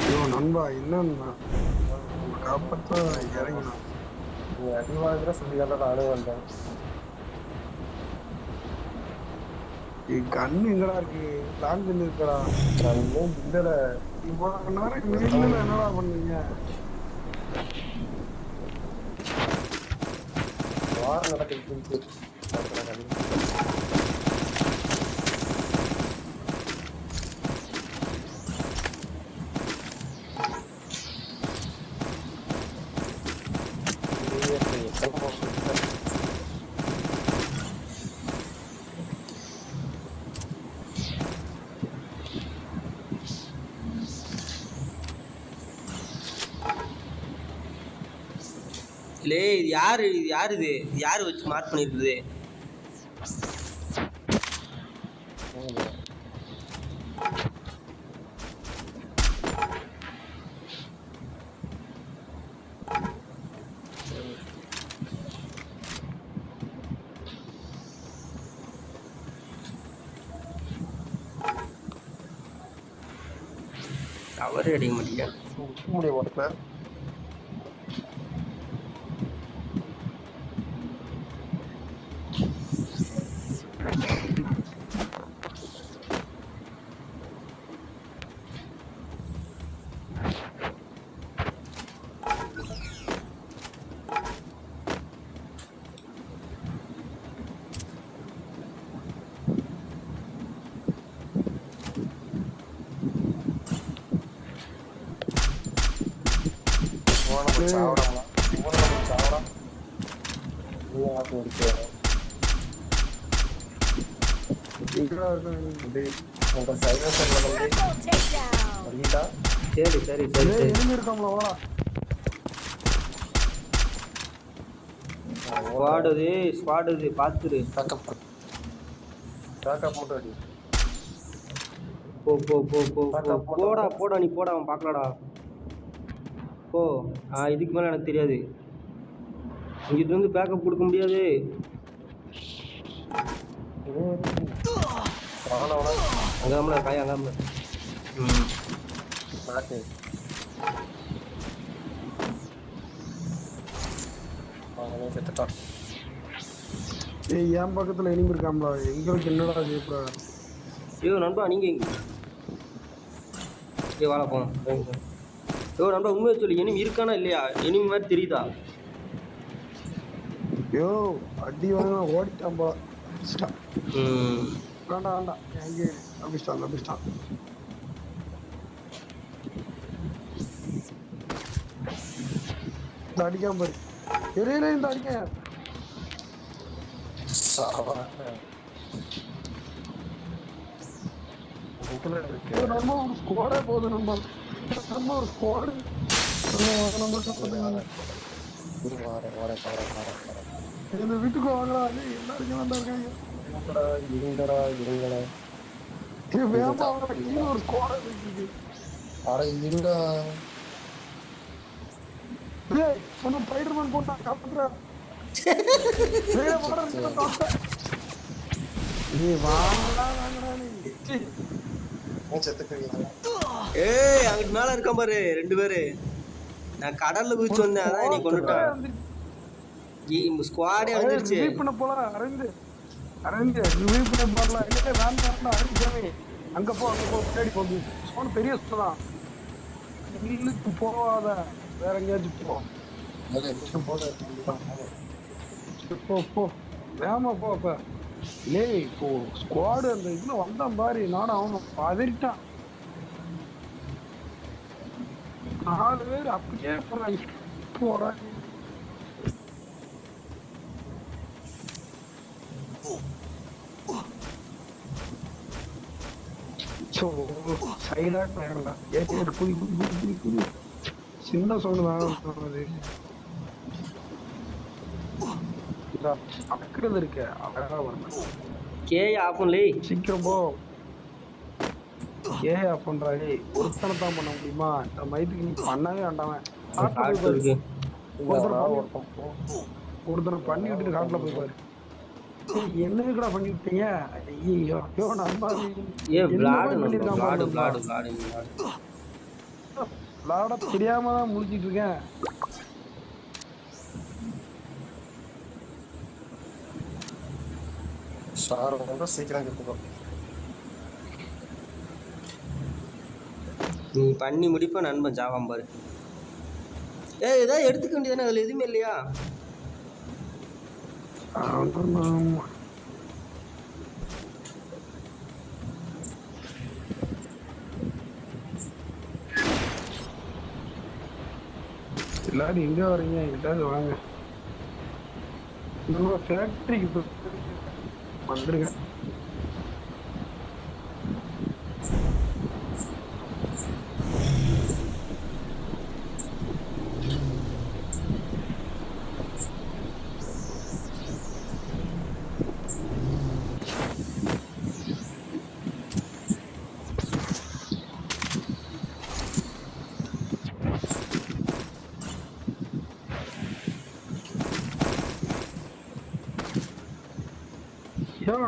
ஐயோ நண்பா என்னன்னா காப்பாற்ற இறங்கினா நீ அடிவாங்கிற சொல்லி தான் நானே வந்தேன். கண்ணு எங்கடா இருக்கு? லாங் கண்ணு இருக்கடா. கண்ணும் இல்லட. இவ்வளவு நேரம் வீட்டுல என்னடா பண்ணீங்க? வாரம் நடக்குது. இல்லை இது யாரு இது யாரு வச்சு மார்க் பண்ணிருக்குது? கவரே அடிக்க மாட்டேங்க. முடிய ஓட்டுல சாவடா சாவடா நீ ஆட்டு இருக்கு எங்கடா இருக்காங்க உங்க சைலன்சர்ல வந்து Triple takedown. வலிடா சரி சரி சரி சரி. எனிமி இருக்காங்களா வாடா ஸ்குவாட் இது பாத்துரு. பேக்கப் மட்டும் அடி போ போ போ போ போ போடா போடா நீ போடா அவன் பார்க்கலடா. போ. இதுக்கு மேலே எனக்கு தெரியாது. இங்கிட்டு வந்து பேக்கப் கொடுக்க முடியாது. அங்காமல காய் அங்காமல. நாக்கு அவனே செத்துட்டான். ஏய் என் பக்கத்துல எனிமி இருக்காங்களா எங்களுக்கு என்னடா செய்யப்பா ஐயோ நண்பா நீங்க எங்க? ஏ வாழ போனோம். ஐயோ நண்பா உண்மையை சொல்லி எனிமி இருக்கானா இல்லையா? எனிமி மாதிரி தெரியுதா? யோ அடி வாங்க ஓடிட்டான் போல வேண்டாம் வேண்டாம் எங்கே அபிஷ்டான் இந்த அடிக்காம பாரு எரையில இந்த அடிக்க நம்ம ஒரு ஸ்குவாடே போதும் நம்ம ஒரு ஸ்குவாடு இந்த வீட்டுக்கு வாங்கடா எல்லாருக்கும் வந்தா இருக்காங்க இருங்கடா வேமா அவங்கள கீழே ஒரு ஸ்குவாடே இருக்கு அட இருங்கடா ஏய் சொன்ன ஸ்பைடர்மேன் போட்டா காப்பாத்துறா ஏய் வாங்கடா நீ ஏய் அங்கிட்டு மேல இருக்கான் பாரு 2 பேரு. நான் கடல்ல குதிச்சு வந்தேன் அதான் நீ கொண்டுட்டான். ஸ்குவாடே வந்துருச்சு. ரிவைவ் பண்ண போல அரவிந்த் ரிவைவ் பண்ண போறல இல்ல வேண்டாம் அரவிந்த் அங்க போ பின்னாடி போகுது சோன் பெரிய சுத்தம் இல்லுக்கு போவாத வேற எங்கேயாச்சும் போ வேமா போ அப்ப ஏய் இப்போ ஸ்குவாடு அந்த இதுல வந்தான் பாரு நானும் அவனும் பதறிட்டான் 4 பேர் அப்படியே போறாங்க சைலண்ட் வேறடா ஏய் குதி சின்ன சவுண்ட் தான் அக்கிறது இருக்கு அழகா வரணும் கேய் ஆஃப் பண்ணல சீக்கிரம் போ ஏய் ஆஃப் பண்றாங்க ஒருத்தனை தான் பண்ண முடியுமா இந்த மைத்துக்கு நீ பண்ணவே வேண்டாம ஒருத்தனை பண்ணி விட்டுட்டு காட்டுல போய் பாரு என்னதுக்குடா பண்ணி விட்டீங்க ஐயோ நம்ம விளாட தெரியாம தான் முடிச்சிட்டு இருக்கேன் சீக்கிரம் கத்துக்கோ நீ பண்ணி முடிப்ப நண்பன் ஜாவாம் பாரு. ஏதாவது எடுத்துக்க வேண்டியதானே அதுல எதுவுமே இல்லையா? எல்லாரும் எங்க வரீங்க எங்கிட்டாவது வாங்க நம்ம ஃபேக்டரிக்கு வந்துருங்க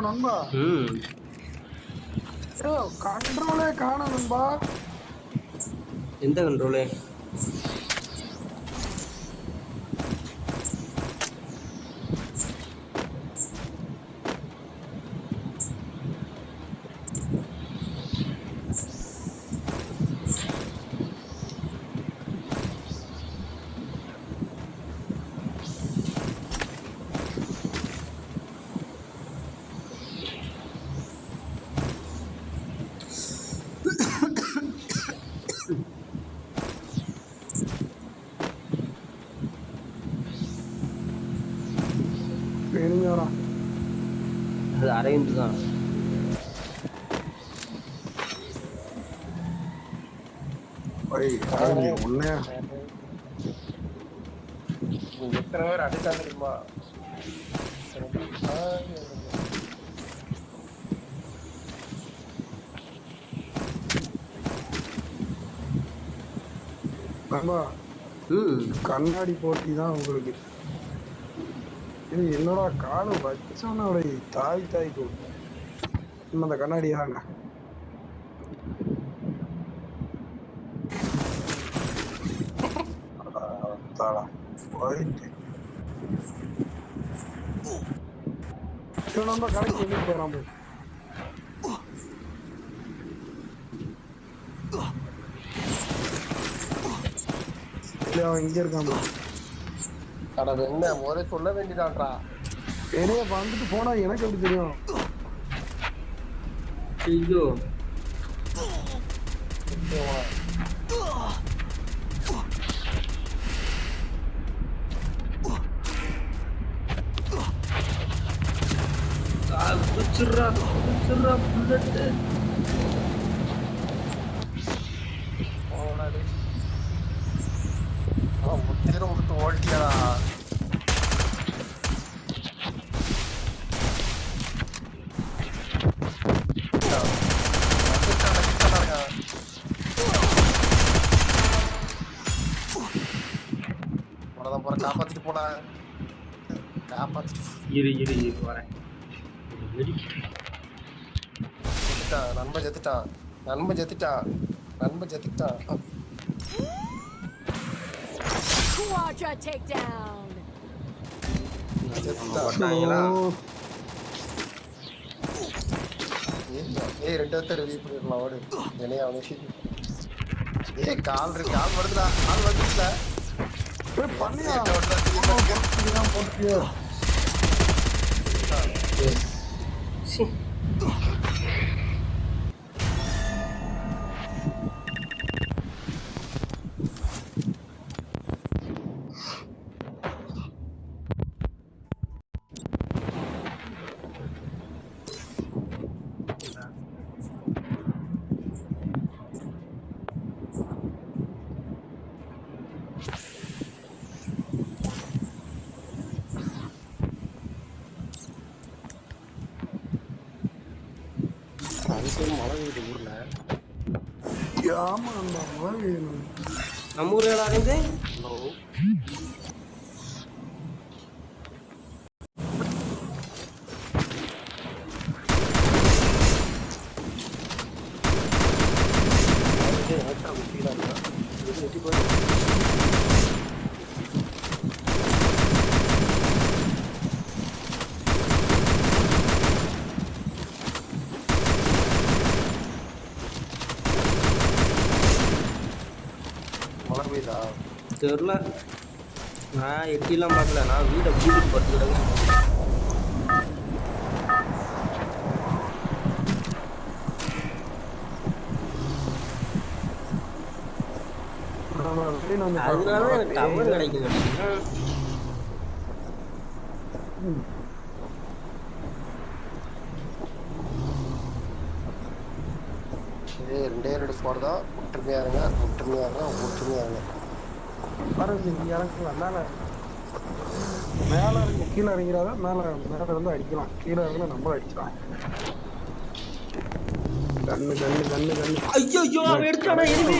நண்பா கண்ட்ரோலே காணும் நண்பா எந்த கண்ட்ரோலு? வேணுங்கடா. அது அரவிந்த் தான். உன்னையா எத்தனை பேர் அடிச்சா தெரியுமா? ஆமா, கண்ணாடி போட்டி தான் உங்களுக்கு. இது என்னடா காலு வச்சோன்னோட தாய் கூடும். இன்னும் அந்த கண்ணாடி ஆங்க. போயிட்டு நம்ம கடைக்கு வெளியே போறான் போய். அவன் இங்க இருக்கான். கடை என்ன முறை சொல்ல வேண்டியதான்றா. வெளியே வந்துட்டு போனா எனக்கு எப்படி தெரியும்? ஐயோ குச்சிடுறா புல்லட்டு. முத்திரம் விட்டு ஓட்டியாடா. காப்பாத்திட்டு போடா. காப்பாத்திட்டு இரு வரேன். நண்பன் செத்துட்டான். Quadra takedown. ஏய் 2 பேர் ரிவ்யூ பண்ணிடலாம். ஓடு என்னைய அவனுக்கு. ஏய் கால் வருதுடா. கால் வந்துச்சுல. பண்ணியா போட்டு மழை பெய்யுது ஊர்ல. ஆமா, அந்த மழை பெய்யணும். நம்ம ஊர்ல இருந்து தெரியல. நான் எட்டிலாம் பார்க்கல. நான் வீட்டை பூட்டிட்டு படுத்துக்கிட்டேன். அதனால எனக்கு டவர் கிடைக்க மாட்டேங்குது. ரெண்டே 2 ஸ்குவாட் தான். ஒற்றுமையா இருங்க. மேல இறங்கி கீழே இறங்கிறாத. மேல இருந்து அடிக்கலாம். கீழே இறங்கினா நம்மள அடிக்கலாம். கண்ணு ஐயோ அவன் எடுத்தாடா. எதுவுமே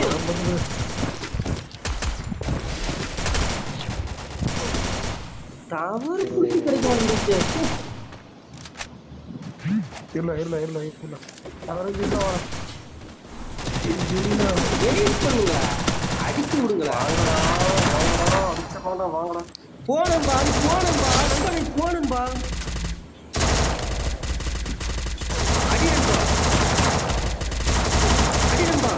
டவர் புடிச்சு கிடைக்க மாட்டேங்குது. இல்ல அவருக்கு வெயிட் பண்ணுங்க. அடிச்சு விடுங்களா? அடிச்சா வாங்கடா. போனம்பா நண்பா நீ போனம்பா. அடி நண்பா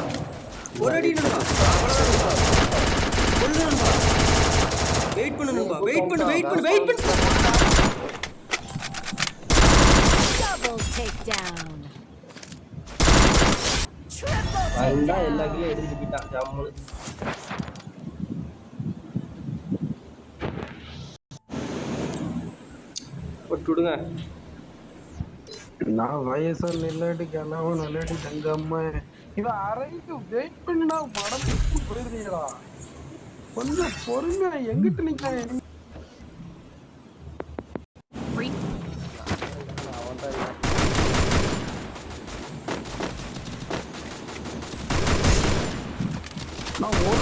ஒரு அடி நண்பா. கொல்லு நண்பா. வெயிட் பண்ணு நண்பா. வெயிட் பண்ணு. Double takedown. Triple வந்தா எல்லா takedown. கிலோ எடுத்துட்டு போயிட்டான் ஜம்முன்னு. போட்டு விடுங்க. நான் வயசு நில்லாடி கிளவு நில்லாடி தங்கம்மா இவன் அரைக்கு வெயிட் பண்ணினா மடம்பு போயிருந்தீங்களா? கொஞ்சம் பொறுமையா எங்கிட்டு நிக்க. Free. நான் ஒரு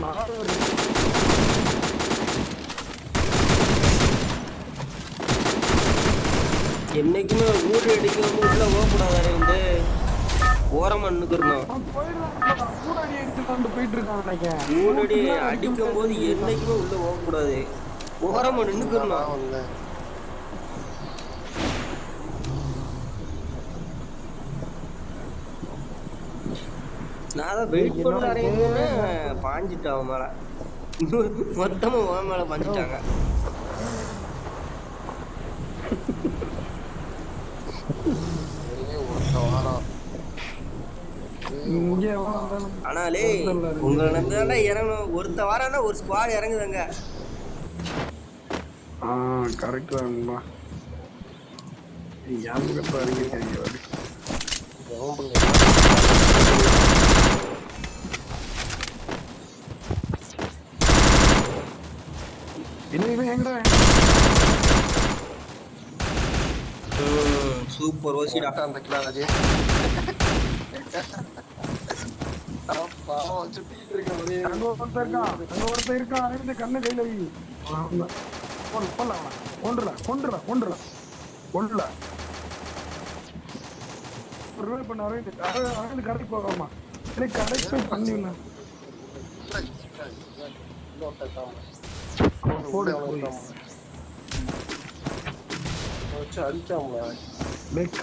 நாள் என்னைக்குமே ஊர் அடிக்கும் உள்ள போகக்கூடாது. வந்து ஓரமா நின்னுக்கிறணும். கூடடி அடிச்சுட்டு போயிட்டு இருக்கான் நினைக்கிறேன். ஊரடி அடிக்கும் போது என்னைக்குமே உள்ள போகக்கூடாது. ஓரமா நின்னுக்கிறணும். நான் தான் வெயிட் பண்ண அறையுமே பாஞ்சிட்டு அவன் மேல மொத்தமா உன் மேல பாஞ்சிட்டாங்க. ஆனாலே உங்களை நம்பிதான் இறங்கணும். ஒருத்த வாரானா ஒரு ஸ்குவாட் இறங்குதுங்க. கரெக்ட் தான்மா. ஞாபகத்தை அறிவிக்கிறீங்க. சூப்பர் ஓசிடா. அந்த கிளாஸ் அங்க ஒருத்தர் இருக்கான். கண்ணு கையில கொண்டுல பண்ண அரவிந்த் கடைக்கு போகாமா கடைக்கு பண்ணிடல.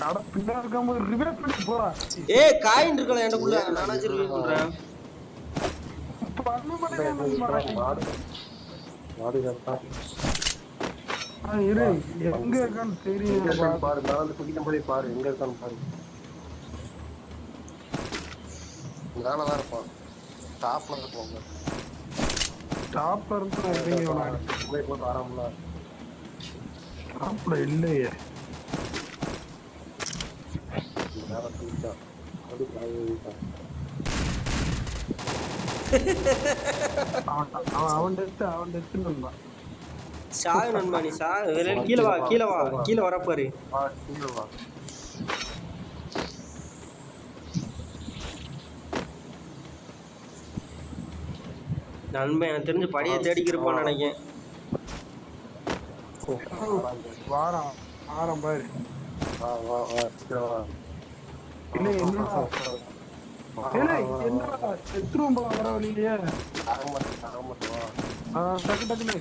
கடை பின்னா இருக்காம ரிவர்ஸ் பண்ணி போறா. காயின் இருக்கலாம் எனக்குள்ள. நானாச்சும் ரிவீல் பண்றேன். எங்க இருக்கான்னு தெரியும். பாரு நடந்து குடிக்கும் போதே பாரு எங்க இருக்கான்னு பாரு. மேலதான் இருப்பான். டாப்ல இருப்பாங்க. டாப்ல இருந்து ஆரம்பல டாப்ல இல்லையே. அவன் நண்பா. சாகு நண்பா நீ சாகு. கீழே வரப்பாரு. நண்பன் எனக்கு தெரிஞ்சு படியை தேடிக்கிருப்பான்னு நினைக்கிறேன். வாரம் பாரு. என்னடா செத்துருவோம் போல வர வழியிலேயே. டக்குன்னு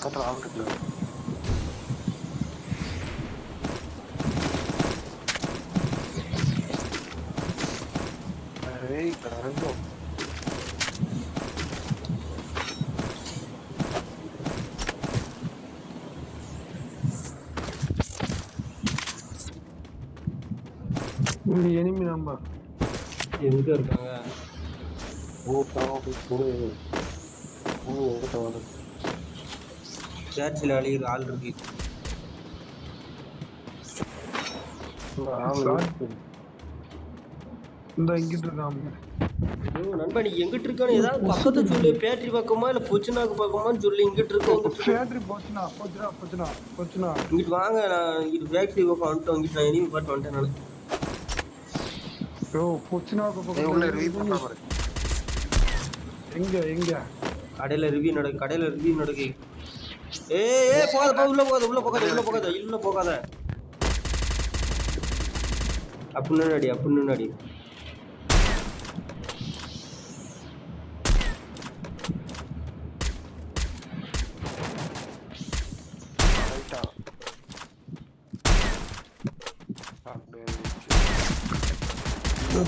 பக்கத்துல ஆள் இருக்குல்ல. ஏய் கரஞ்சோ. எனிமி நம்ப எங்க இருக்காங்க? ஓ பாவம் போய் ஓ எங்க வந்து சேர்ச்சில் அழிகிற ஆள் இருக்கு. ஆள் இருக்கு. இந்த இங்கிட்டு இருக்காம ஐயோ நண்பா நீ எங்கிட்டு இருக்கான்னு ஏதாவது பக்கத்து சொல்லு. பேட்டரி பக்கமா இல்ல பொச்சுனாக்கு பக்கமான்னு சொல்லி. இங்கிட்டு இருக்கு பேட்டரி போச்சுனா இங்கிட்டு வாங்க. நான் இங்கிட்டு பேட்டரி பக்கம் வந்துட்டோம். இங்கிட்டு நான் எனிமி பார்த்து வந்துட்டேன் நான். யோ பொச்சுனாக்கு ஏய் உள்ள பக்கத்துல ரிவ்யூ பண்ணா பாரு. எங்க கடையில ரிவ்யூ நடக்கு. ஏய் போகாத உள்ள போகாத. அப்படின்னு அடி. ரைட்டா. அப்படியே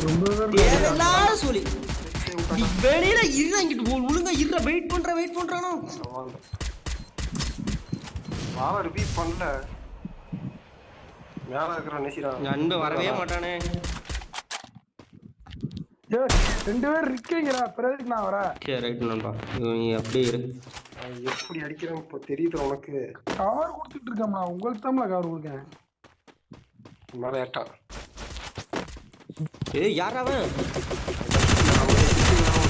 ரொம்ப தேவையில்லாத சொல்லி நீ வெளியில இருற. இங்கிட்டு ஒழுங்கா இருற. வெயிட் பண்றானோ. வாழ ரிப்பீட் பண்ணல. மேல இருக்கிற நிசிரா நண்ப வரவே மாட்டானே. ரெண்டு பேர் இருக்கீங்களா? பிறகு நான் வரேன். சரி ரைட் நண்பா. நீ அப்படியே இரு. எப்படி அடிக்கிறேன் இப்போ தெரியுது உனக்கு. கவர் கொடுத்துட்டு இருக்கேன். உங்களுக்கு தான் கவர் கொடுக்கேன். மேல ஏட்டா. ஏய் யார் அவன்?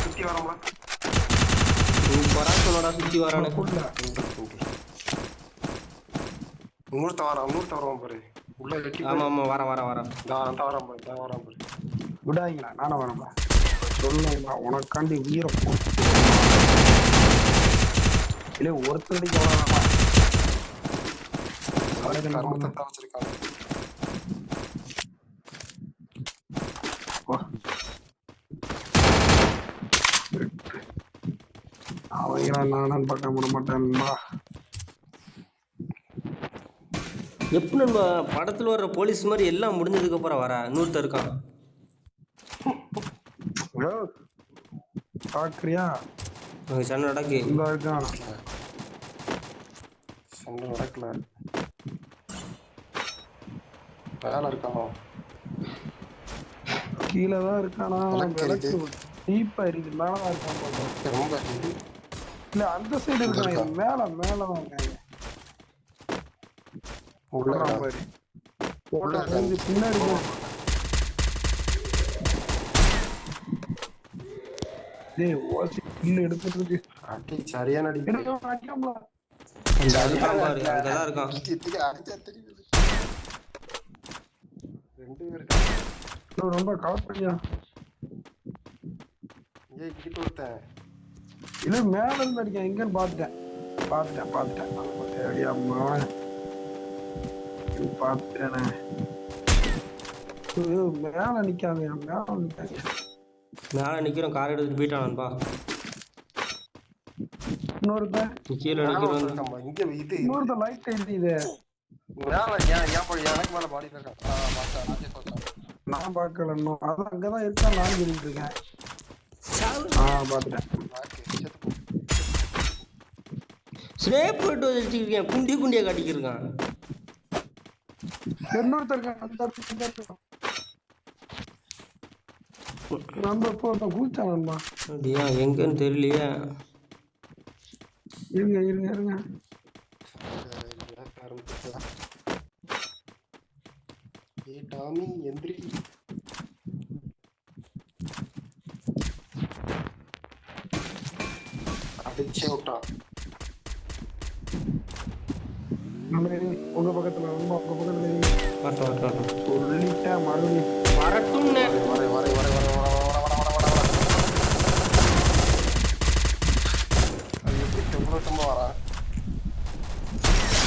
சுத்தி வரோம்ல. சூப்பரா சொன்னடா. சுத்தி வரானே. இன்னொருத்த வரோம் பாரு. உள்ள வெட்டி ஆமா வரேன். நான் வரோம் பாரு. விடாங்களா? நானும் வரேன். சொல்லுங்களா உனக்காண்டி உயிரை இல்ல ஒருத்தடிக்கு வச்சிருக்காங்க. அவங்களா நானும் பார்க்க விட மாட்டேன்பா. எப்படி நண்பா படத்துல வர்ற போலீஸ் மாதிரி எல்லாம் முடிஞ்சதுக்கு அப்புறம் வர இன்னொருத்தர் இருக்கான். பாக்குறியா? சண்டை நடக்கு. இந்த இருக்கான். சண்டை நடக்கல. மேல இருக்கானோ? கீழே தான் இருக்கானா? விளக்கு டீப்பா இருக்கு. மேலதான் இருக்கான். ரொம்ப இல்ல அந்த சைடு இருக்காங்க. மேலதான் இருக்காங்க. பின்னாடி எடுத்துட்டு சரியான ரொம்ப கவர் பண்ணியா? இல்ல மேல இருந்து அடிக்க எங்கன்னு பாத்துட்டேன். மேல நிக்காங்க. மேல நிக்கிறோம். கார் எடுத்துட்டு போயிட்டான்பா. இன்னொருத்தன் கீழே நிக்கிறோம். இன்னொருத்த லைட் எரியுது. எனக்கு மேல பாடி நான் பார்க்கல இன்னும். அது அங்கதான் இருக்கா. நான் சொல்லிட்டு இருக்கேன். பாத்துட்டேன். ஸ்னேப் போட்டு வச்சிருக்கேன். குண்டியா காட்டிக்கிருக்கான். இன்னொருத்தர் நம்ம போட்ட கூச்சா நண்பா. அப்படியா எங்கன்னு தெரியலையே. இருங்க டாமி எந்திரி. அடிச்சே விட்டான். உங்க பக்கத்துல வரட்டும் சொல்லிட்டேன். மறுபடியும் வரட்டும்.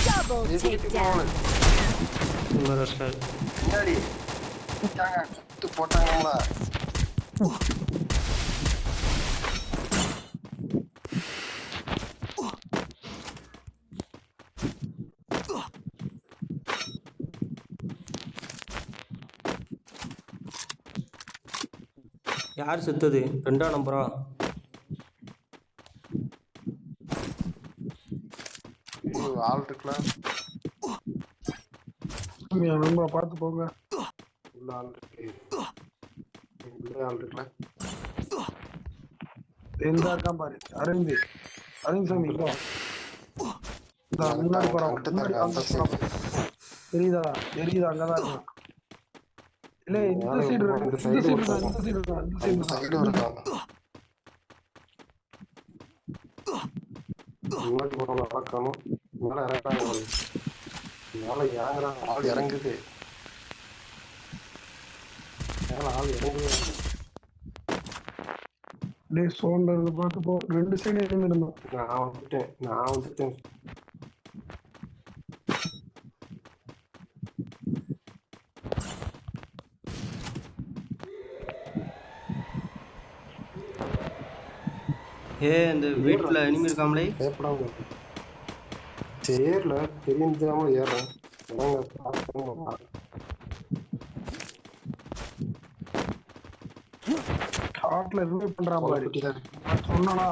Double takedown. பின்னாடி குத்து போட்டாங்களா? யார் செத்தது? 2ஆம் நம்பரா? ஐயோ, ஆள் இருக்குல்ல. நண்பா பார்த்து போங்க. உள்ள ஆள் இருக்கு. உள்ளே ஆள் இருக்குல்ல. இருந்தாக்கா பாரு. அரவிந்த் சாமி இங்க வா. இந்த முன்னாடி போறான். முன்னாடி அந்த வந்து சைடு. தெரியுதா அங்கதான் இருக்கான். இல்ல இந்த சைடு இருக்கான். இந்த இந்த சைடு சைடு இருக்கான். இருக்கான். இந்த சைடு இருக்கான். இந்த அந்த சைடு சைடு இருக்கான். இருக்கான். முன்னாடி போறவங்க பார்க்கணும். மேல இறக்குறாங்க. மேல இறங்குறாங்க. ஆள் இறங்குது. மேல ஆள் இறங்குது. டேய் சோல்ல இருந்து பார்த்து போ. 2 சைடு இருந்திருந்தோம். நான் வந்துட்டேன். இந்த வீட்டுல இனிமே இருக்காமலே. பயப்படாம சேர்ல தெரிஞ்சாம ஏறேன். காட்டுல ரிவ்யூ பண்றான் பாரு. சொன்னடா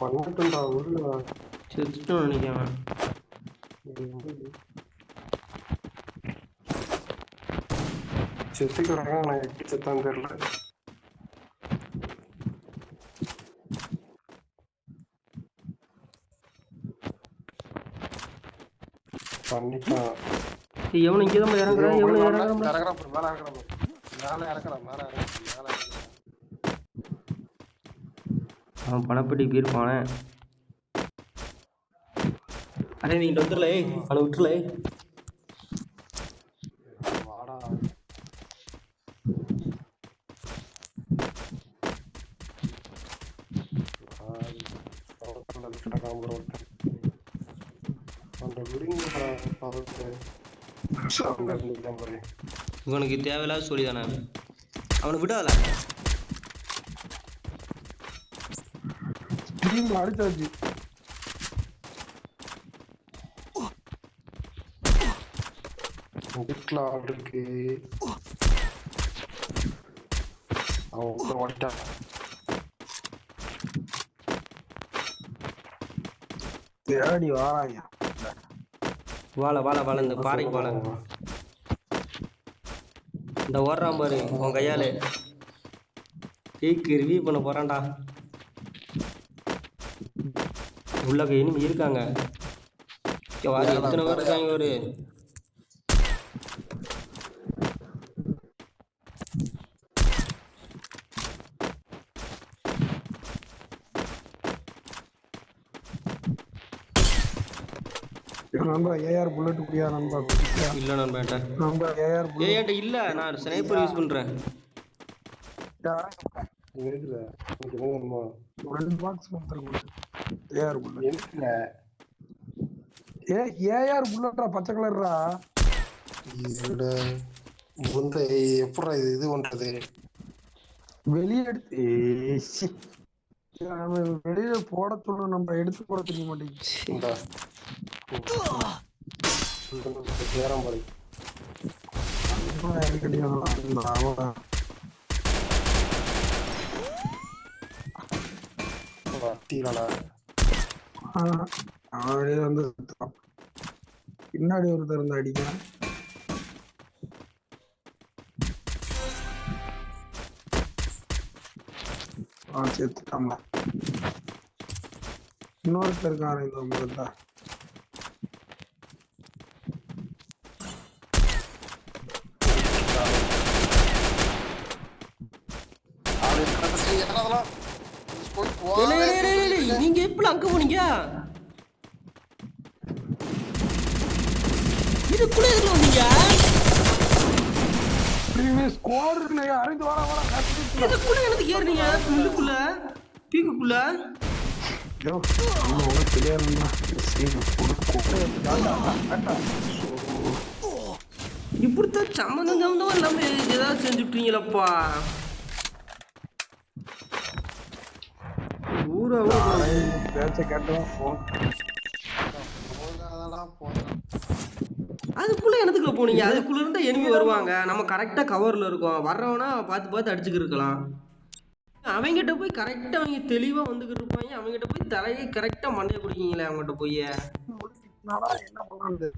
பண்ணிட்டுண்டா உள்ள செத்துட்டோம் நினைக்கிறேன். செத்துக்கிறாங்க. நான் எப்படி செத்தான்னு தெரியல. பண்ணிட்டான். எவனும் இங்கே தான் இறங்குறான். எவனும் இறங்குறான். மேல இறக்குறான். அவன் பணப்பட்டிக்கு இருப்பானே. அடே நீங்க வந்துடல. அவனை விட்டுல. வாடா. இவனுக்கு தேவையில்லாத சொல்லி தானே அவனை விடாதல. திரும்பி அடிச்சாச்சு. வீட்டுல ஆள் இருக்கு. அவன் ஓடிட்டான். தேடி வாராங்க. வாழ இந்த பாறைக்கு வாழ. இந்த ஓடுறான் பாரு உன் கையால. கேக்கு ரிவ்யூ பண்ண போறான்டா. உள்ள இனிமே இருக்காங்க. வாரி எத்தனை பேர் இருக்காங்க ஒரு. நண்பா ஏஆர் புல்லட் குடியா நண்பா? இல்ல நண்பா நண்பா ஏஆர் புல்லட் இல்ல. நான் ஸ்னைப்பர் யூஸ் பண்றேன். இருக்குல்ல. ரெண்டு பாக்ஸ் கொடுத்துருங்க. ஏஆர் புல்லட் இருக்குல்ல. ஏஆர் புல்லட்ரா பச்சை கலர்ரா. இதோட முந்த எப்படா இது பண்றது? வெளியே எடுத்து நம்ம வெளியில போட சொல்லணும். நம்ம எடுத்து போட தெரிய மாட்டேங்குது. நேரம் பாரு. வந்து பின்னாடி ஒருத்தர் இருந்து அடிக்கிறேன். சேர்த்துட்டாங்களா? இன்னொருத்தர் இருக்காரு. இந்த உங்களுக்கு நீங்க எப்படி அங்க போனீங்க? இதுக்குள்ள எதுல வந்தீங்க? ஸ்குவாட் இருக்குனே. அறிந்து வர இதுக்குள்ள எனக்கு ஏறுனீங்க. உள்ளுக்குள்ள பீக்குக்குள்ள இப்படித்தான் சம்மந்தம் இல்லாம ஏதாவது செஞ்சுட்டீங்களப்பா. ஊரா பேச்ச கேட்டோம். அதுக்குள்ள இடத்துக்குள்ள போனீங்க. அதுக்குள்ள இருந்தா எனிமி வருவாங்க. நம்ம கரெக்டா கவர்ல இருக்கோம். வர்றவனா பார்த்து அடிச்சுக்கிட்டு இருக்கலாம். அவங்ககிட்ட போய் கரெக்டா அவங்க தெளிவா வந்துகிட்டு இருப்பாங்க. அவங்ககிட்ட போய் தலையை கரெக்டா மண்டைய குடிக்கீங்களே அவங்ககிட்ட போய். என்ன பண்ணான்னு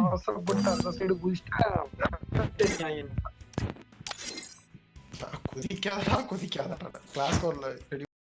அவசரப்பட்டு அந்த சைடு குதிச்சிட்டேன். குதிக்காதா கிளாஸ் 4ல